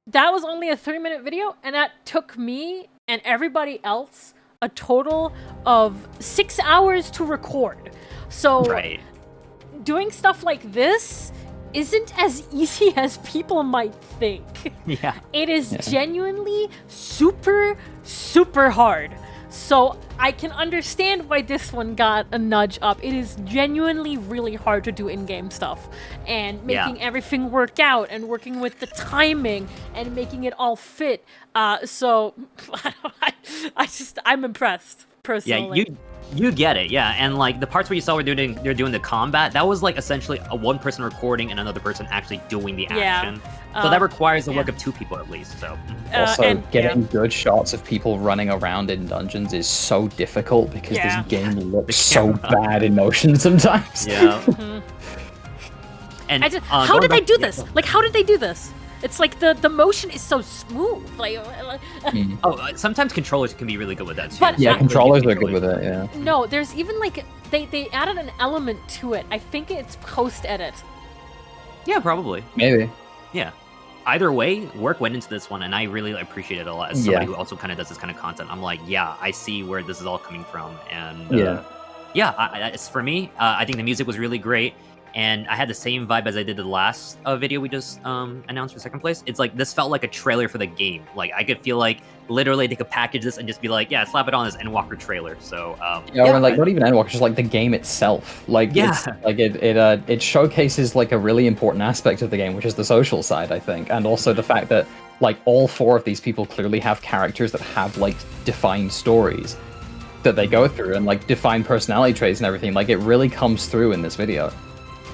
That was only a 3-minute video, and that took me and everybody else a total of 6 hours to record. So doing stuff like this isn't as easy as people might think. Yeah. It is genuinely super, super hard. So I can understand why this one got a nudge up. It is genuinely really hard to do in-game stuff, and making everything work out, and working with the timing, and making it all fit. So I'm impressed personally. Yeah, you get it, yeah. And the parts where you saw they're doing the combat, that was essentially a one person recording and another person actually doing the action. So that requires the work of 2 people at least. So also getting good shots of people running around in dungeons is so difficult because this game looks so bad in motion sometimes. Yeah. And how did they do this? How did they do this? It's the motion is so smooth. Sometimes controllers can be really good with that too. But controllers are good with it. Yeah. No, there's even they added an element to it. I think it's post edit. Yeah, probably. Maybe. Yeah. Either way, work went into this one, and I really appreciate it a lot. As somebody who also kind of does this kind of content, I'm like, yeah, I see where this is all coming from, and yeah, it's for me. I think the music was really great, and I had the same vibe as I did the last video we just announced for second place. It's like this felt like a trailer for the game. Like I could feel like literally they could package this and just be like, yeah, slap it on this Endwalker trailer. So or like not even Endwalker, just like the game itself. Like it's like it showcases like a really important aspect of the game, which is the social side, I think, and also the fact that like all 4 of these people clearly have characters that have like defined stories that they go through and like defined personality traits and everything. Like it really comes through in this video.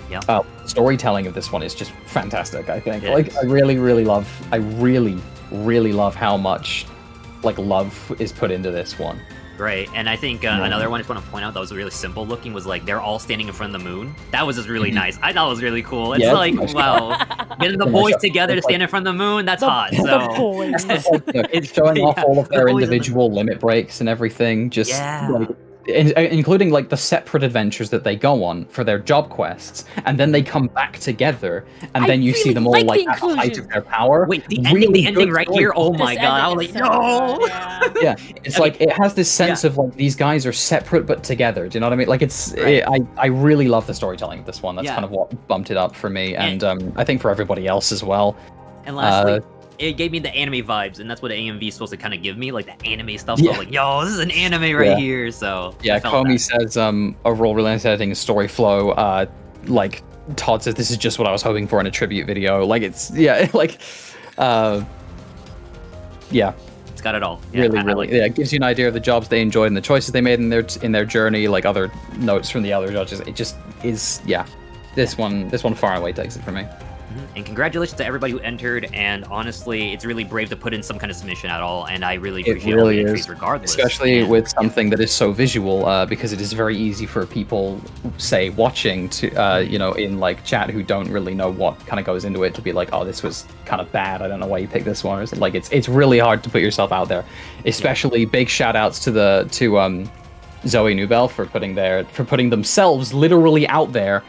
Yeah. Storytelling of this one is just fantastic, I think. Like I really love how much like love is put into this one. Right, and I think another one I just want to point out that was really simple looking was like they're all standing in front of the moon. That was just really nice. I thought it was really cool. It's like, wow, getting the boys together to stand in front of the moon, that's hot. So it's showing off all of their individual limit breaks and everything. Just like, including like the separate adventures that they go on for their job quests, and then they come back together, and then you see them all like at the height of their power. Wait, the ending right here. Oh my god! I was like, no. Yeah, it's like it has this sense of like these guys are separate but together. Do you know what I mean? Like it's I really love the storytelling of this one. That's kind of what bumped it up for me, and I think for everybody else as well. And lastly, it gave me the anime vibes, and that's what AMV is supposed to kind of give me, like the anime stuff. So I was like, yo, this is an anime right here. So yeah, Komi says overall really nice editing and story flow. Like Todd says, this is just what I was hoping for in a tribute video. Like it's like it's got it all. Really, it gives you an idea of the jobs they enjoyed and the choices they made in their journey. Like other notes from the other judges, it just is. Yeah, this one far and away takes it for me. And congratulations to everybody who entered, and honestly, it's really brave to put in some kind of submission at all, and I really appreciate all the entries regardless. Especially with something that is so visual, because it is very easy for people, say, watching to, in like chat who don't really know what kind of goes into it to be like, oh, this was kind of bad, I don't know why you picked this one, or something. Like it's really hard to put yourself out there. Especially big shout outs to Zoe Nubel for putting themselves literally out there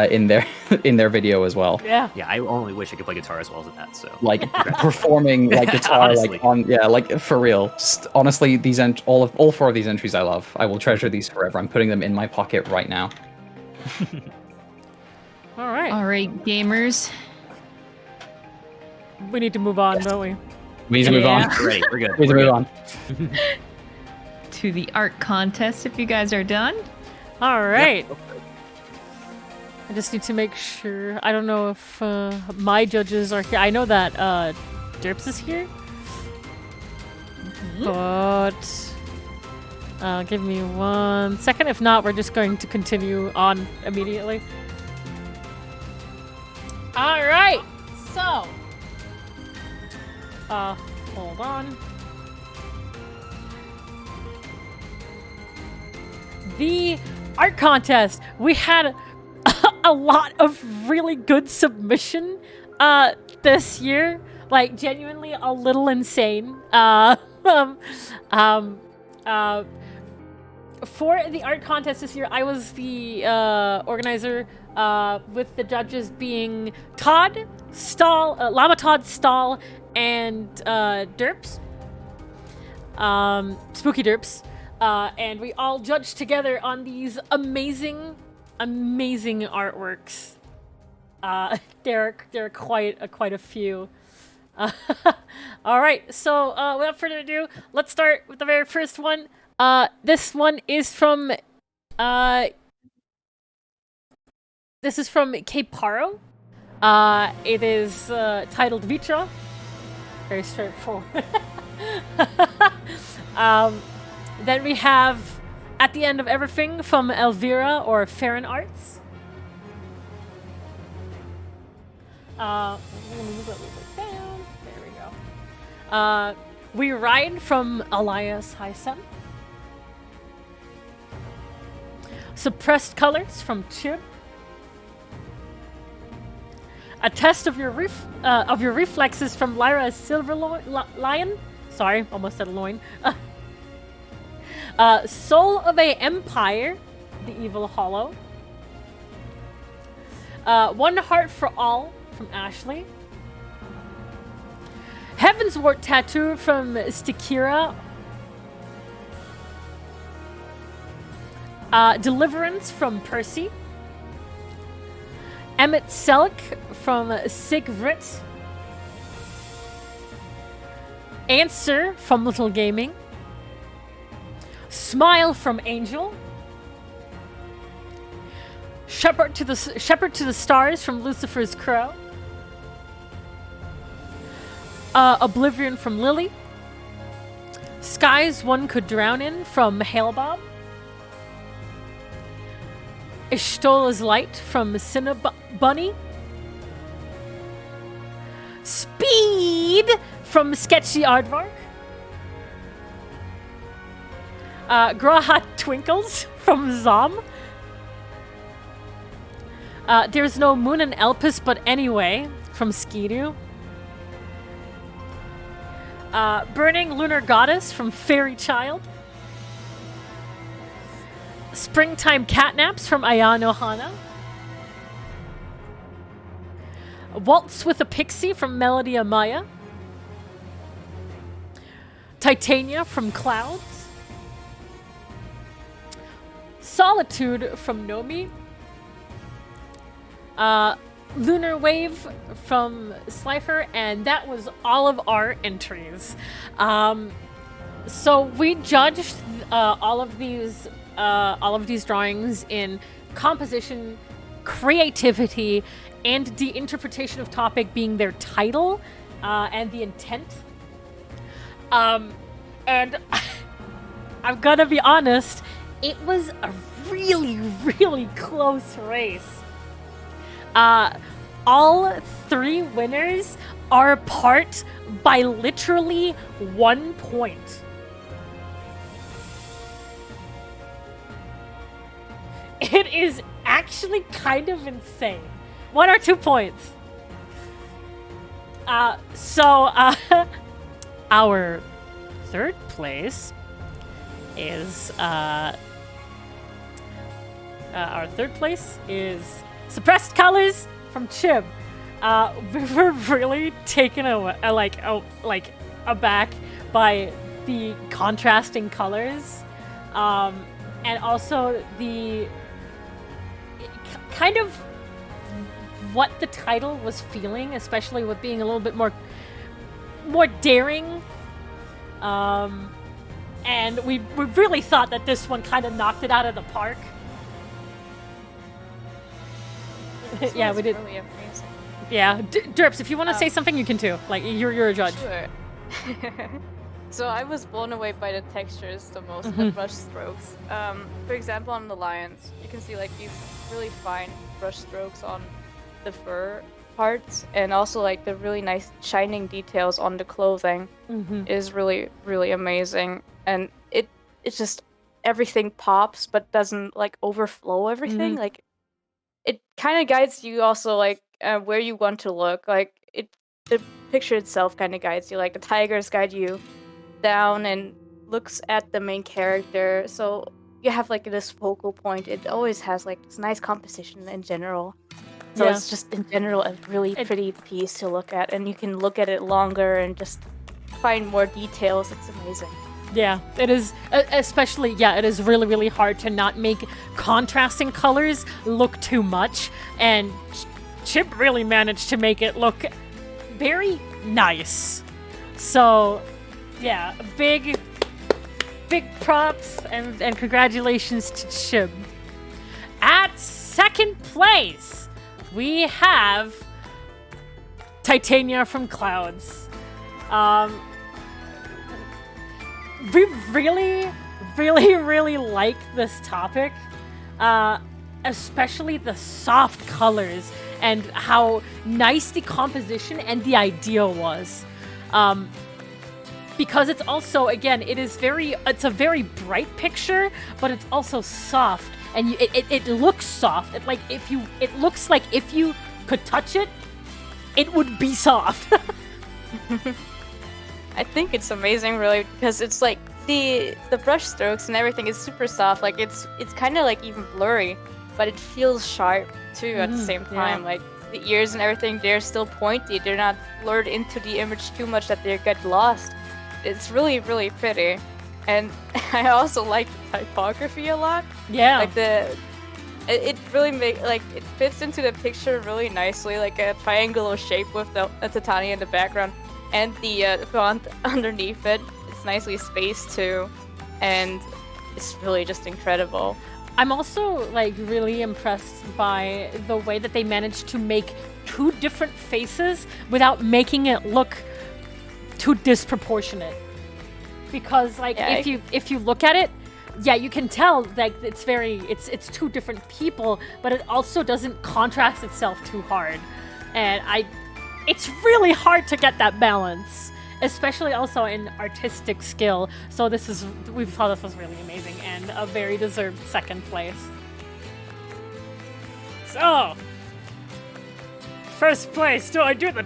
in their video as well. Yeah, I only wish I could play guitar as well as that. So like performing like guitar like on like for real. Just honestly, all 4 of these entries I love. I will treasure these forever. I'm putting them in my pocket right now. All right, gamers. We need to move on, don't we? We need to move on. Ready, we're good. We need to move on. To the art contest if you guys are done. All right. Yep. I just need to make sure. I don't know if my judges are here. I know that Derps is here. But give me 1 second. If not, we're just going to continue on immediately. All right. So, hold on. The art contest. We had a lot of really good submission this year. Like genuinely a little insane. For the art contest this year, I was the organizer, with the judges being Todd, Stahl, Llama Todd, Stahl, and Derps. Spooky Derps. And we all judged together on these amazing artworks. There are quite a few. All right, so without further ado, let's start with the very first one. This one is from Cape Paro. It is titled Vitra. Very straightforward. Then we have At the End of Everything from Elvira or Farron Arts. Let me move that a little bit down. There we go. We Ride from Elias Hyson. Suppressed Colors from Chib. A Test of Your Reflexes from Lyra Silver Lion. Sorry, almost said loin. Soul of a Empire, The Evil Hollow. One Heart for All from Ashley. Heavensward Tattoo from Stikira. Deliverance from Percy. Emmett Selleck from Sigvrit. Answer from Little Gaming. Smile from Angel. Shepherd to the Stars from Lucifer's Crow. Oblivion from Lily. Skies One Could Drown In from Hailbob. Ishtola's Light from Cinnabunny. Speed from Sketchy Aardvark. Graha Twinkles from Zom. There's no Moon and Elpis, but anyway, from Skidoo. Burning Lunar Goddess from Fairy Child. Springtime Catnaps from Ayano Hana. Waltz with a Pixie from Melody Amaya. Titania from Clouds. Solitude from Nomi. Lunar Wave from Slifer, and that was all of our entries. So we judged all of these drawings in composition, creativity, and the interpretation of topic being their title and the intent. And I'm gonna be honest, it was a really, really close race. All three winners are apart by literally 1 point. It is actually kind of insane. 1 or 2 points. So our third place is Suppressed Colors from Chib. We were really taken aback by the contrasting colors, and also the kind of what the title was feeling, especially with being a little bit more daring. And we really thought that this one kind of knocked it out of the park. Yeah, we did. Really amazing. Yeah, Derps, if you want to say something, you can too. Like, you're a judge. Sure. So I was blown away by the textures the most, the brush strokes. For example, on the lions, you can see like these really fine brush strokes on the fur parts, and also like the really nice shining details on the clothing is really, really amazing. And it's just everything pops, but doesn't like overflow everything. Like, it kind of guides you also like where you want to look. Like the picture itself kind of guides you. Like the tigers guide you down and looks at the main character. So you have like this focal point. It always has like this nice composition in general. So Yeah. it's just in general a really pretty piece to look at, and you can look at it longer and just find more details. It's amazing. Yeah, it is, especially, it is really, really hard to not make contrasting colors look too much, and Chip really managed to make it look very nice. So, yeah, big props and congratulations to Chip. At second place, we have Titania from Clouds. We really, really, really like this topic, especially the soft colors and how nice the composition and the idea was. Because it's also, again, it's a very bright picture, but it's also soft, and it looks soft. It looks like if you could touch it, it would be soft. I think it's amazing, really, because it's like the brush strokes and everything is super soft. Like it's kind of like even blurry, but it feels sharp too at the same time. Like the ears and everything, they're still pointy. They're not blurred into the image too much that they get lost. It's really, really pretty. and I also like the typography a lot. Yeah. Like it really it fits into the picture really nicely, like a triangular shape with the Titania in the background, and the font underneath it. It's nicely spaced too, and it's really just incredible. I'm also like really impressed by the way that they managed to make two different faces without making it look too disproportionate. Because like if you look at it, yeah, you can tell like it's two different people, but it also doesn't contrast itself too hard. And it's really hard to get that balance, especially also in artistic skill. So we thought this was really amazing and a very deserved second place. So, first place. Do I do the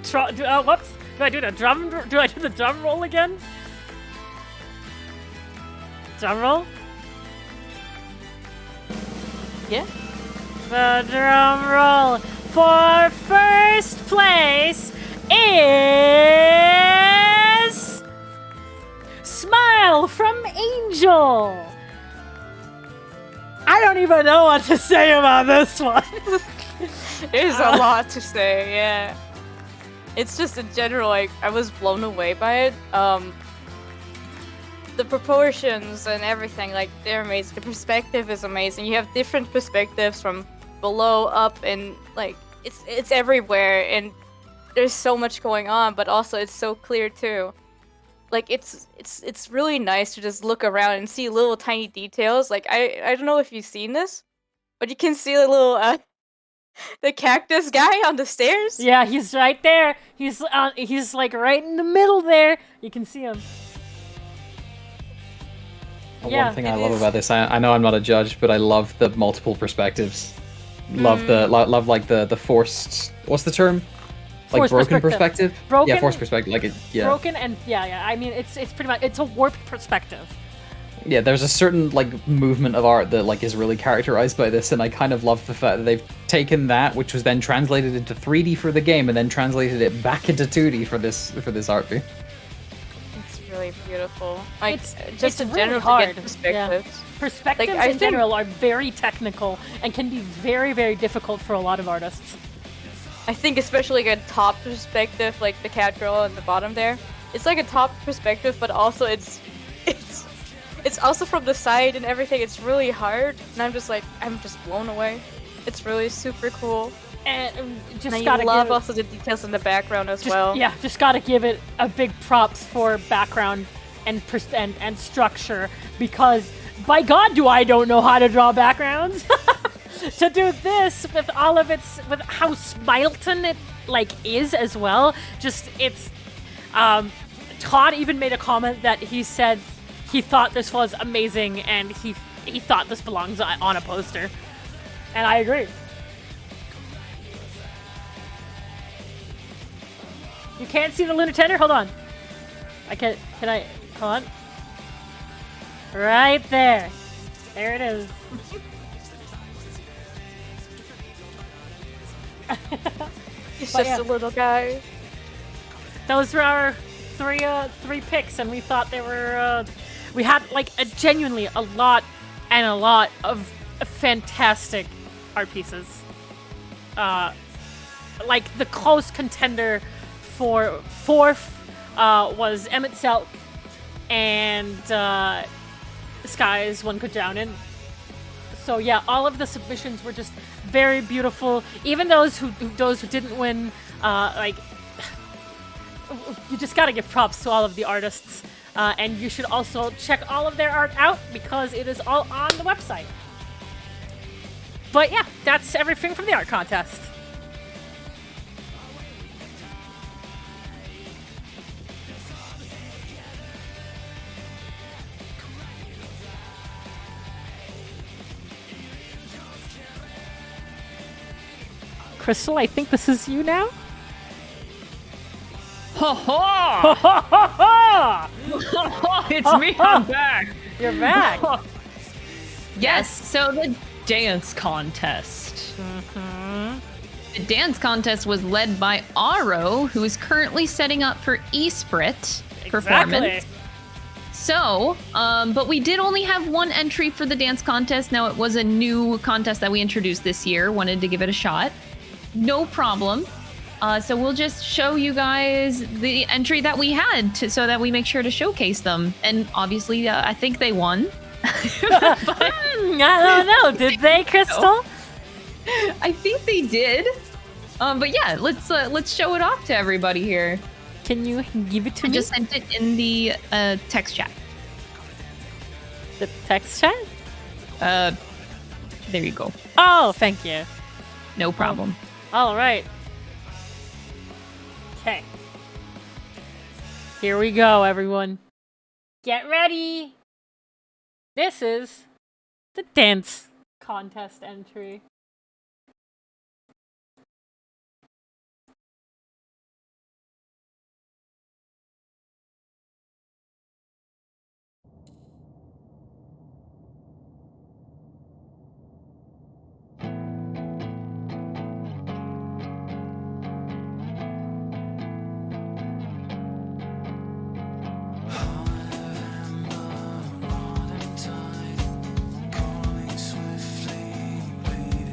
whoops? Do I do the drum roll again? Drum roll? Yeah. The drum roll for first place is Smile from Angel. I don't even know what to say about this one. There's a lot to say, yeah. It's just in general, like, I was blown away by it. The proportions and everything, like, they're amazing. The perspective is amazing. You have different perspectives from below, up, and, like, it's everywhere, and there's so much going on, but also it's so clear, too. Like, it's really nice to just look around and see little tiny details. Like, I don't know if you've seen this, but you can see the little, the cactus guy on the stairs. Yeah, he's right there. He's like right in the middle there. You can see him. One thing I love about this, I know I'm not a judge, but I love the multiple perspectives. Love like the forced, what's the term? Like Forced broken perspective? Broken, yeah, forced perspective. Like broken and yeah. I mean, it's pretty much it's a warped perspective. Yeah, there's a certain like movement of art that like is really characterized by this, and I kind of love the fact that they've taken that, which was then translated into 3D for the game, and then translated it back into 2D for this art view. It's really beautiful. Like it's just in really general hard. to get perspectives. Yeah. Perspectives Like, in general are very technical and can be very, very difficult for a lot of artists. I think especially like a top perspective, like the cat girl on the bottom there. It's like a top perspective, but also it's also from the side and everything. It's really hard, and I'm just blown away. It's really super cool. And I love also the details in the background as well. Yeah, just gotta give it a big props for background and structure, because by God, I don't know how to draw backgrounds. To do this with all of with how Smileton it like is as well. Just Todd even made a comment that he said he thought this was amazing and he thought this belongs on a poster, and I agree. You can't see the Lunar Tender? Hold on. Can I? Hold on. Right there. There it is. He's just a little guy. Those were our three picks, and we thought they were. We had like genuinely a lot of fantastic art pieces. Like the close contender for fourth was Emmett Selk and Skies One Could Drown In. So yeah, all of the submissions were just very beautiful. Even those who didn't win, like you just gotta give props to all of the artists, and you should also check all of their art out because it is all on the website. But yeah, that's everything from the art contest. Crystal, I think this is you now. Ha Ha ha ha ha! It's me, I'm back. You're back. Yes, so the dance contest. The dance contest was led by Aro, who is currently setting up for Esprit performance. But we did only have one entry for the dance contest. Now, it was a new contest that we introduced this year. Wanted to give it a shot. No problem. So we'll just show you guys the entry that we had so that we make sure to showcase them. And obviously, I think they won. I don't know. Did they, Crystal? I think they did. But yeah, let's show it off to everybody here. Can you give it to me? I me? just sent it in the text chat. The text chat? There you go. Oh, thank you. No problem. All right. Okay. Here we go, everyone. Get ready. This is the dance contest entry. Calling swiftly, bleeding.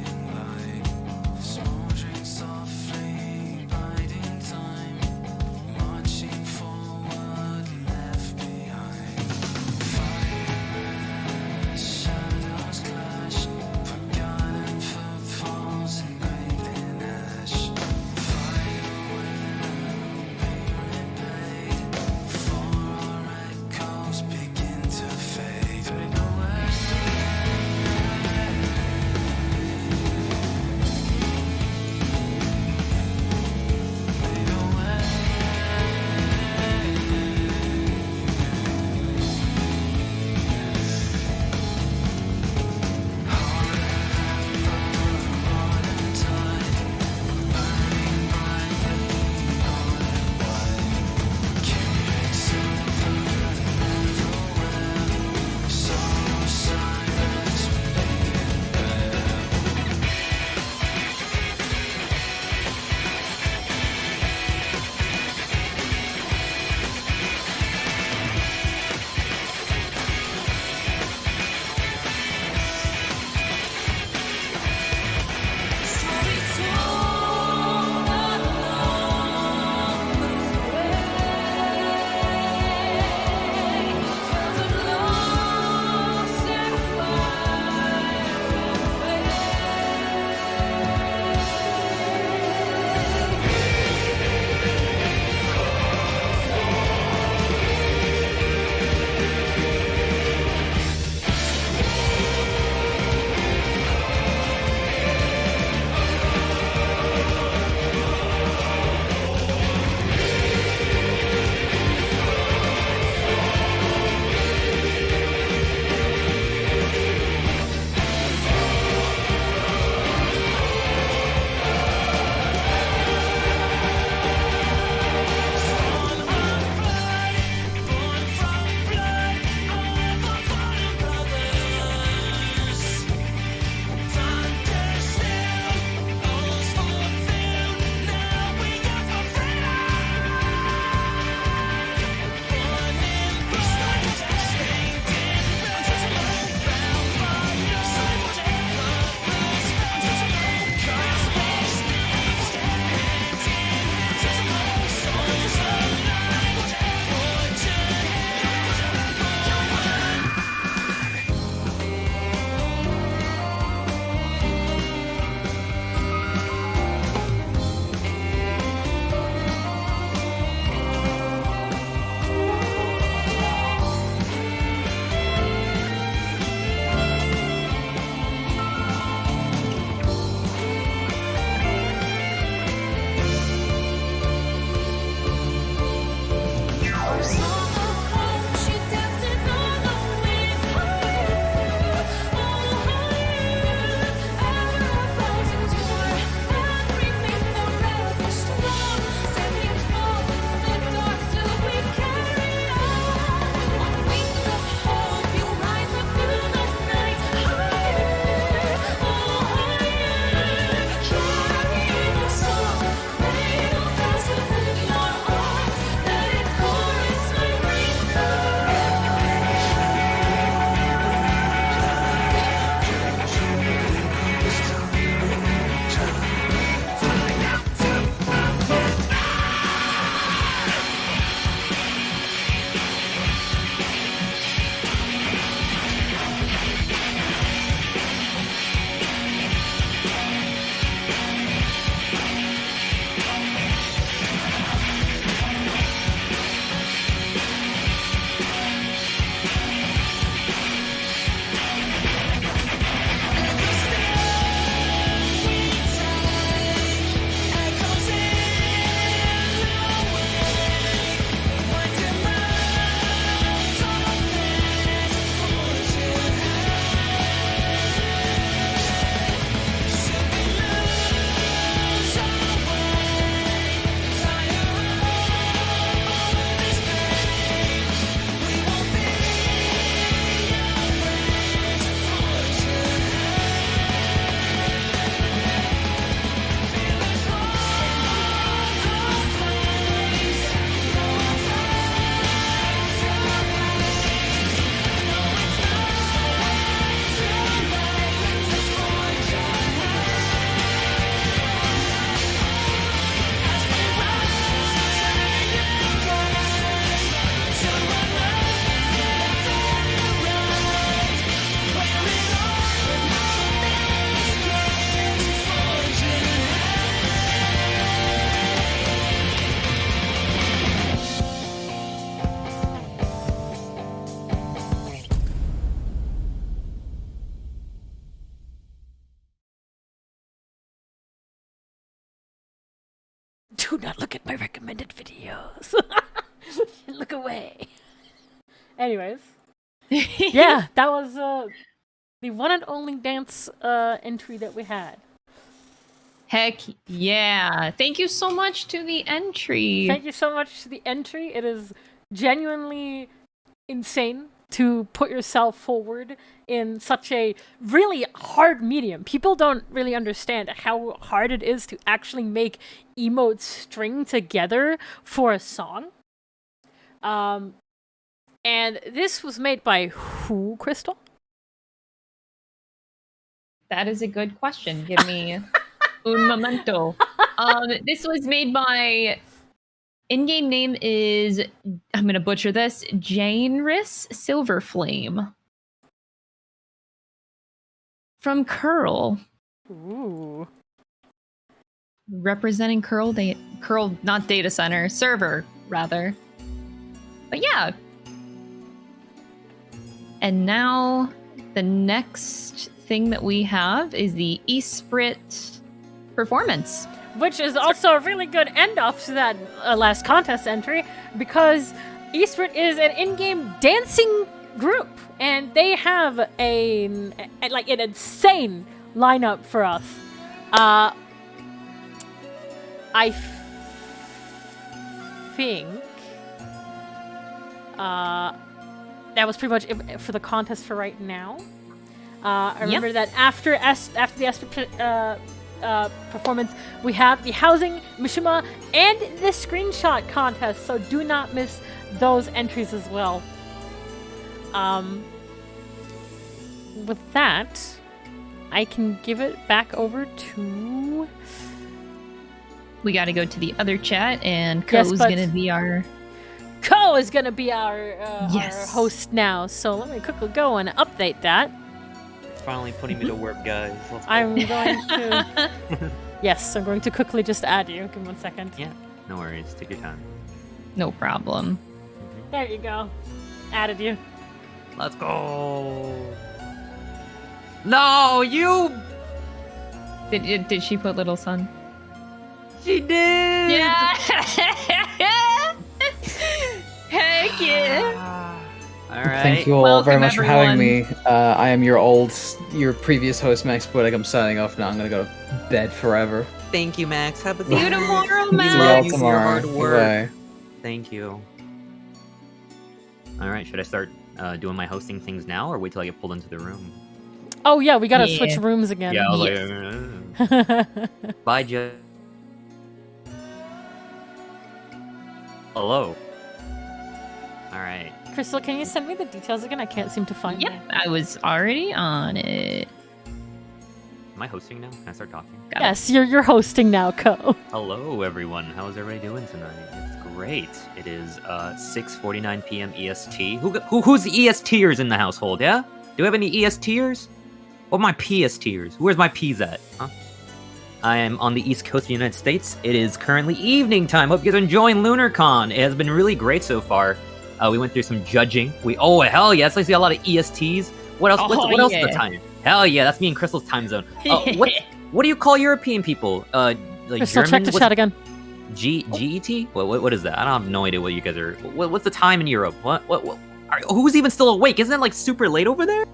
Do not look at my recommended videos. Look away. Anyways. Yeah, that was the one and only dance entry that we had. Heck yeah. Thank you so much to the entry. Thank you so much to the entry. It is genuinely insane to put yourself forward in such a really hard medium. People don't really understand how hard it is to actually make emotes string together for a song. And this was made by who, Crystal? That is a good question. Give me un momento. This was made by... In-game name is, I'm going to butcher this, Janeris Silverflame. From Curl. Ooh. Representing Curl, not data center, server, rather. But yeah. And now, the next thing that we have is the Esprit performance. Which is also a really good end-off to that last contest entry, because Esprit is an in-game dancing group, and they have an insane lineup for us. I think that was pretty much it for the contest for right now. I remember that after the Esprit performance, we have the housing, Mishima, and the screenshot contest, so do not miss those entries as well. With that, I can give it back over to... We got to go to the other chat, and Ko is going to be our... Ko is going to be our host now, so let me quickly go and update that. Finally putting me to work, guys. Let's go. I'm going to... Yes, I'm going to quickly just add you. Give me 1 second. Yeah, no worries. Take your time. No problem. There you go. Added you. Let's go. No, you... Did she put little son? She did! Yeah! Heck yeah! All right. Thank you all Welcome, very much for having everyone. me. I am your previous host, Max Budek. I'm signing off now. I'm gonna go to bed forever. Thank you, Max. Have a See you tomorrow, See Max. you all Love you for your tomorrow. hard work. Goodbye. Thank you. All right, should I start doing my hosting things now, or wait till I get pulled into the room? Oh yeah, we gotta switch rooms again. Yeah, I was like, bye, Joe. Hello. All right. Crystal, can you send me the details again? I can't seem to find Yep, them. I was already on it. Am I hosting now? Can I start talking? Yes, you're hosting now, Ko. Hello, everyone. How's everybody doing tonight? It's great. It is 6:49 p.m. EST. Who's the ESTers in the household? Yeah. Do we have any ESTers? What are my PSTers? Where's my P's at? Huh? I am on the East Coast of the United States. It is currently evening time. Hope you guys are enjoying LunarCon. It has been really great so far. We went through some judging. Oh hell yeah! So I see a lot of ESTs. What else? What else is the time? Hell yeah! That's me and Crystal's time zone. What do you call European people? Like Crystal, German? check the chat again. GET? What is that? I don't have no idea what you guys are. What's the time in Europe? What? Who's even still awake? Isn't it like super late over there?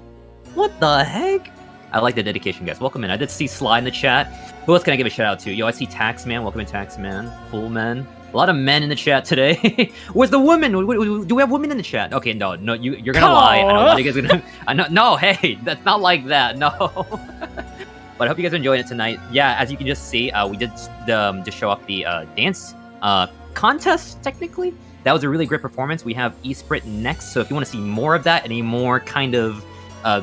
What the heck? I like the dedication, guys. Welcome in. I did see Sly in the chat. Who else can I give a shout out to? Yo, I see Taxman. Welcome in, Taxman. Full Men. A lot of men in the chat today. Where's the women? Do we have women in the chat? Okay, no, you're gonna lie. I don't know you guys gonna. No, hey, that's not like that. No. But I hope you guys are enjoying it tonight. Yeah, as you can just see, we did just show off the dance contest. Technically, that was a really great performance. We have Esprit next, so if you want to see more of that and a more kind of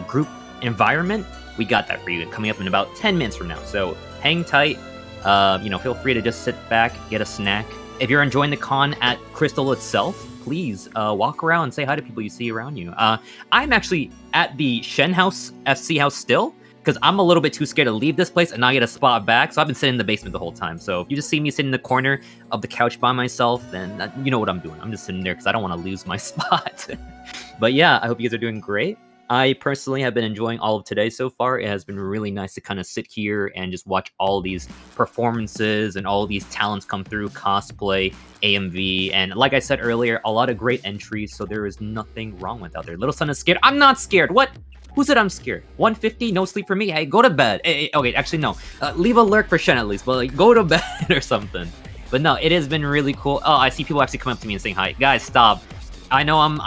group environment, we got that for you coming up in about 10 minutes from now. So hang tight. Feel free to just sit back, get a snack. If you're enjoying the con at Crystal itself, please walk around and say hi to people you see around you. I'm actually at the Shen House FC house still, because I'm a little bit too scared to leave this place and not get a spot back. So I've been sitting in the basement the whole time. So if you just see me sitting in the corner of the couch by myself, then you know what I'm doing. I'm just sitting there because I don't want to lose my spot. But yeah, I hope you guys are doing great. I personally have been enjoying all of today so far. It has been really nice to kind of sit here and just watch all these performances and all these talents come through, cosplay, AMV, and like I said earlier, a lot of great entries, so there is nothing wrong with out there. Little Son is scared. I'm not scared. What? Who said I'm scared? 150, no sleep for me? Hey, go to bed. Hey, okay, actually, no. Leave a lurk for Shen at least, but like, go to bed or something. But no, it has been really cool. Oh, I see people actually come up to me and saying hi. Guys, stop. I know I'm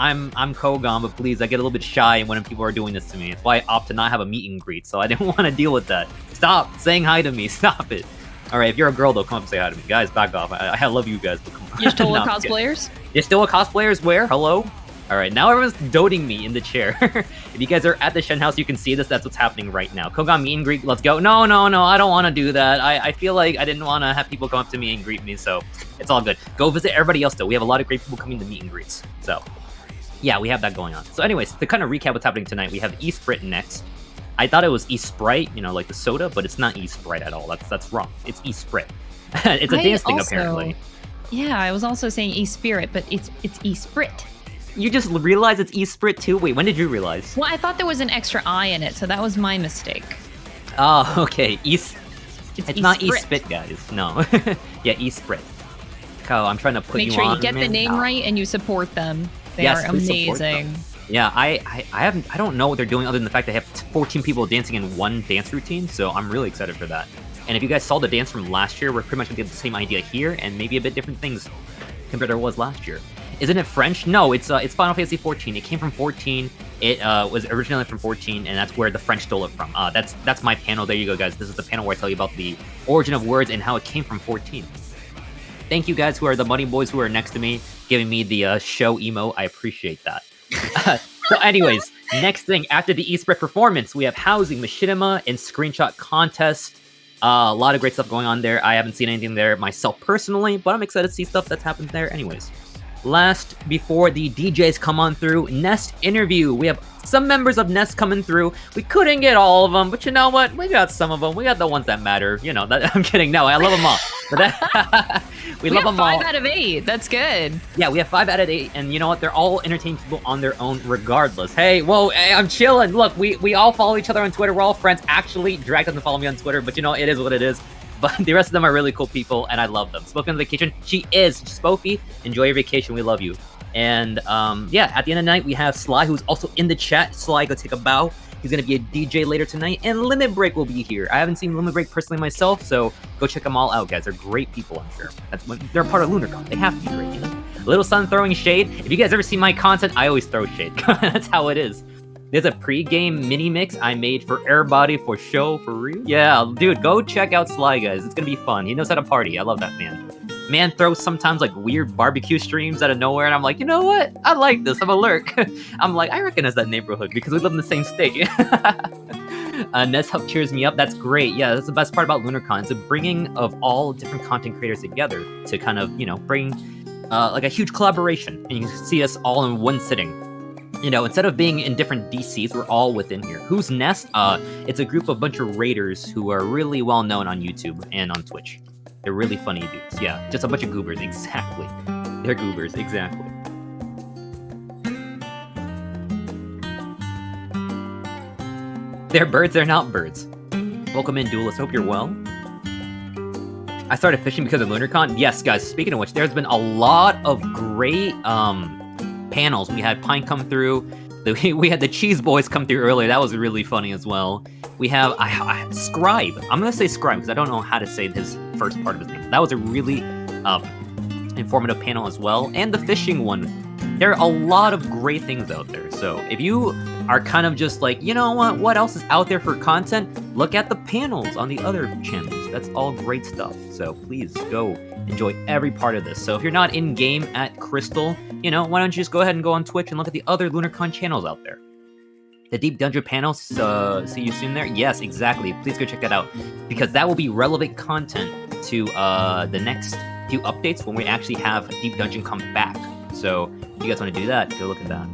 Kogan, but please, I get a little bit shy when people are doing this to me. It's why I opt to not have a meet and greet, so I didn't want to deal with that. Stop saying hi to me. Stop it. All right, if you're a girl, though, come up and say hi to me. Guys, back off. I love you guys, but come on. You're still No, with cosplayers? You're still with cosplayers? Where? Hello? All right, now everyone's doting me in the chair. If you guys are at the Shen house, you can see this. That's what's happening right now. Kogan meet and greet. Let's go. No, I don't want to do that. I feel like I didn't want to have people come up to me and greet me, so it's all good. Go visit everybody else, though. We have a lot of great people coming to meet and greets, so yeah, we have that going on. So anyways, to kind of recap what's happening tonight, we have E-Sprit next. I thought it was E-Sprite, you know, like the soda, but it's not E-Sprite at all. That's wrong. It's E-Sprit. It's a dance thing, apparently. Yeah, I was also saying E-Spirit, but it's E-Sprit. You just realized it's E-Sprit too? Wait, when did you realize? Well, I thought there was an extra I in it, so that was my mistake. Oh, okay. It's not E-Sprit. E-Spit, guys. No. Yeah, E-Sprit. Oh, I'm trying to put Make you sure on. you get the name right and you support them. They Yes, are please support them. amazing. Yeah, I don't know what they're doing other than the fact they have 14 people dancing in one dance routine, so I'm really excited for that. And if you guys saw the dance from last year, we're pretty much gonna get the same idea here, and maybe a bit different things compared to what it was last year. Isn't it French? No, it's Final Fantasy 14. It came from 14. It was originally from 14, and that's where the French stole it from. That's my panel. There you go, guys. This is the panel where I tell you about the origin of words and how it came from 14. Thank you guys who are the money boys who are next to me, giving me the show emo. I appreciate that. So anyways, next thing, after the E-Sprit performance, we have housing, machinima, and screenshot contest. A lot of great stuff going on there. I haven't seen anything there myself personally, but I'm excited to see stuff that's happened there anyways. Last, before the DJs come on through, Nest interview. We have some members of Nest coming through. We couldn't get all of them, but you know what? We got some of them. We got the ones that matter. You know, I'm kidding. No, I love them all. But we love them all. 5 out of 8. That's good. Yeah, we have 5 out of 8, and you know what? They're all entertaining people on their own regardless. Hey, whoa, hey, I'm chilling. Look, we all follow each other on Twitter. We're all friends. Actually, Drag doesn't follow me on Twitter, but you know, it is what it is. But the rest of them are really cool people, and I love them. Spoken on vacation, she is Spofy. Enjoy your vacation. We love you. And yeah, at the end of the night, we have Sly, who's also in the chat. Sly, go take a bow. He's going to be a DJ later tonight, and Limit Break will be here. I haven't seen Limit Break personally myself, so go check them all out, guys. They're great people, I'm sure. They're part of LunarCon. They have to be great, you know? Little Sun throwing shade. If you guys ever see my content, I always throw shade. That's how it is. There's a pre-game mini mix I made for everybody for show, for real. Yeah, dude, go check out Sly, guys. It's gonna be fun. He knows how to party. I love that man. Man throws sometimes like weird barbecue streams out of nowhere, and I'm like, you know what? I like this. I'm a lurk. I'm like, I recognize that neighborhood because we live in the same state. Ness help cheers me up. That's great. Yeah, that's the best part about LunarCon. It's a bringing of all different content creators together to kind of, you know, bring like a huge collaboration, and you can see us all in one sitting. You know, instead of being in different DCs, we're all within here. Who's Nest? It's a group of bunch of raiders who are really well known on YouTube and on Twitch. They're really funny dudes. Yeah, just a bunch of goobers. Exactly. They're goobers. Exactly. They're birds. They're not birds. Welcome in, Duelist. Hope you're well. I started fishing because of LunarCon. Yes, guys. Speaking of which, there's been a lot of great panels. We had Pine come through. We had the Cheese Boys come through earlier. That was really funny as well. We have Scribe. I'm gonna say Scribe because I don't know how to say his first part of his name. That was a really informative panel as well. And the fishing one. There are a lot of great things out there. So if you are kind of just like, you know what else is out there for content? Look at the panels on the other channels. That's all great stuff. So please go enjoy every part of this. So if you're not in game at Crystal, you know, why don't you just go ahead and go on Twitch and look at the other LunarCon channels out there. The Deep Dungeon panels, see you soon there? Yes, exactly. Please go check that out because that will be relevant content to the next few updates when we actually have Deep Dungeon come back. So if you guys want to do that, go look at that.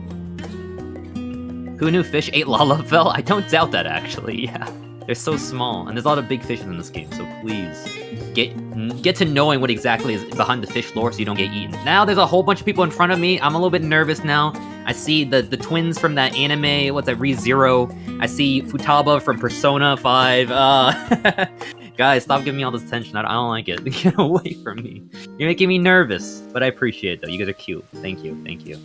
Who knew fish ate Lalafell? I don't doubt that, actually. Yeah, they're so small, and there's a lot of big fishes in this game. So please get to knowing what exactly is behind the fish lore, so you don't get eaten. Now there's a whole bunch of people in front of me. I'm a little bit nervous now. I see the twins from that anime, what's that, ReZero. I see Futaba from Persona 5. Guys, stop giving me all this attention. I don't like it. Get away from me. You're making me nervous, but I appreciate it, though. You guys are cute. Thank you. Thank you.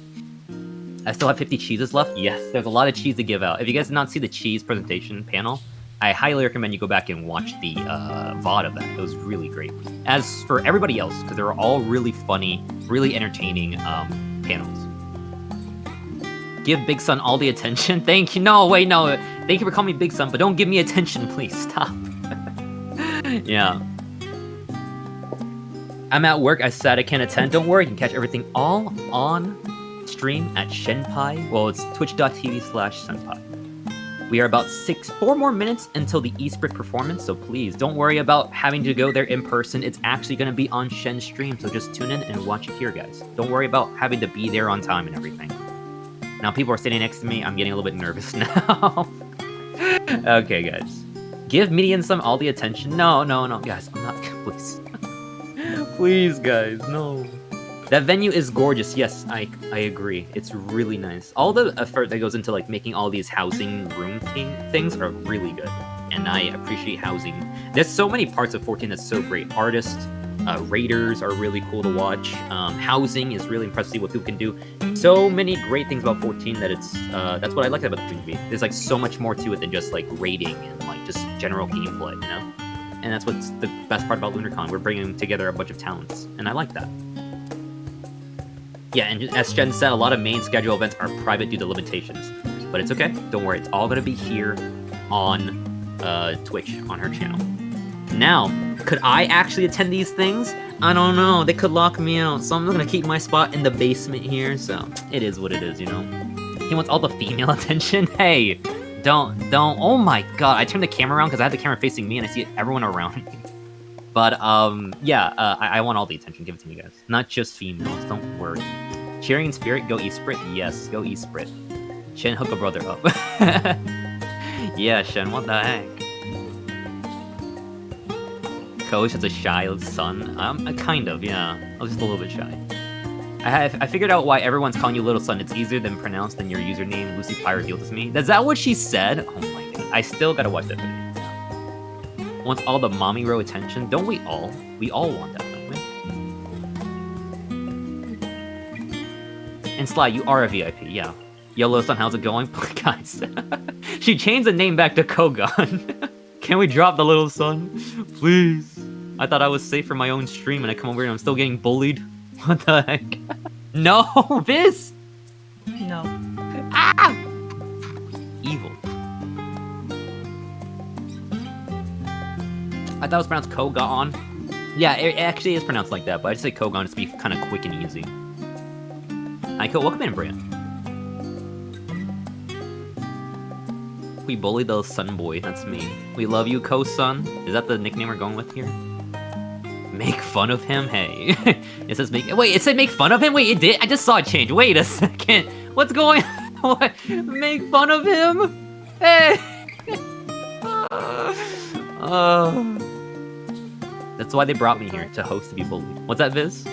I still have 50 cheeses left? Yes, there's a lot of cheese to give out. If you guys did not see the cheese presentation panel, I highly recommend you go back and watch the VOD of that. It was really great. As for everybody else, because they were all really funny, really entertaining panels. Give Big Son all the attention. Thank you. No, wait, no. Thank you for calling me Big Son, but don't give me attention, please. Stop. Yeah. I'm at work. I said I can't attend. Don't worry. You can catch everything all on stream at Shenpai. Well, it's twitch.tv/Senpai. We are about 4 more minutes until the Esprit performance, so please don't worry about having to go there in person. It's actually going to be on Shen's stream, so just tune in and watch it here, guys. Don't worry about having to be there on time and everything. Now, people are sitting next to me. I'm getting a little bit nervous now. Okay, guys. Give Median some all the attention. No, guys, I'm not. Please. Please, guys, no. That venue is gorgeous. Yes, I agree. It's really nice. All the effort that goes into like making all these housing room things are really good, and I appreciate housing. There's so many parts of 14 that's so great. Artists, raiders are really cool to watch. Housing is really impressive what people can do. So many great things about 14 that it's that's what I like about the community. There's like so much more to it than just like raiding and like just general gameplay, you know. And that's what's the best part about LunarCon. We're bringing together a bunch of talents, and I like that. Yeah, and as Jen said, a lot of main schedule events are private due to limitations. But it's okay. Don't worry. It's all going to be here on Twitch, on her channel. Now, could I actually attend these things? I don't know. They could lock me out. So I'm going to keep my spot in the basement here. So it is what it is, you know? He wants all the female attention. Hey, don't. Oh my god. I turned the camera around because I had the camera facing me and I see everyone around me. But, yeah, I want all the attention. Give it to me, guys. Not just females. Don't worry. Cheering in spirit, go Esprit. Yes, go Esprit. Shen, hook a brother up. Yeah, Shen, what the heck? Coach has a shy son. Kind of, yeah. I was just a little bit shy. I figured out why everyone's calling you Little Son. It's easier than pronounced than your username. Lucy Pyre revealed to me. Is that what she said? Oh my god. I still gotta watch that video. Wants all the mommy row attention. Don't we all? We all want that, don't we? And Sly, you are a VIP, yeah. Yellowstone, how's it going? Guys, she changed the name back to Kogan. Can we drop the Little Son? Please. I thought I was safe for my own stream and I come over here and I'm still getting bullied. What the heck? No, Viz! No. Ah! Evil. I thought it was pronounced Kogan. Yeah, it actually is pronounced like that, but I just say Kogan just to be kind of quick and easy. Aiko, welcome in, Brian. We bully the Sun Boy, that's me. We love you, Ko-Sun. Is that the nickname we're going with here? Make fun of him? Hey. It says make... Wait, it said make fun of him? Wait, it did? I just saw it change. Wait a second. What's going on? What? Make fun of him? Hey! That's why they brought me here, to host to be bullied. What's that, Viz?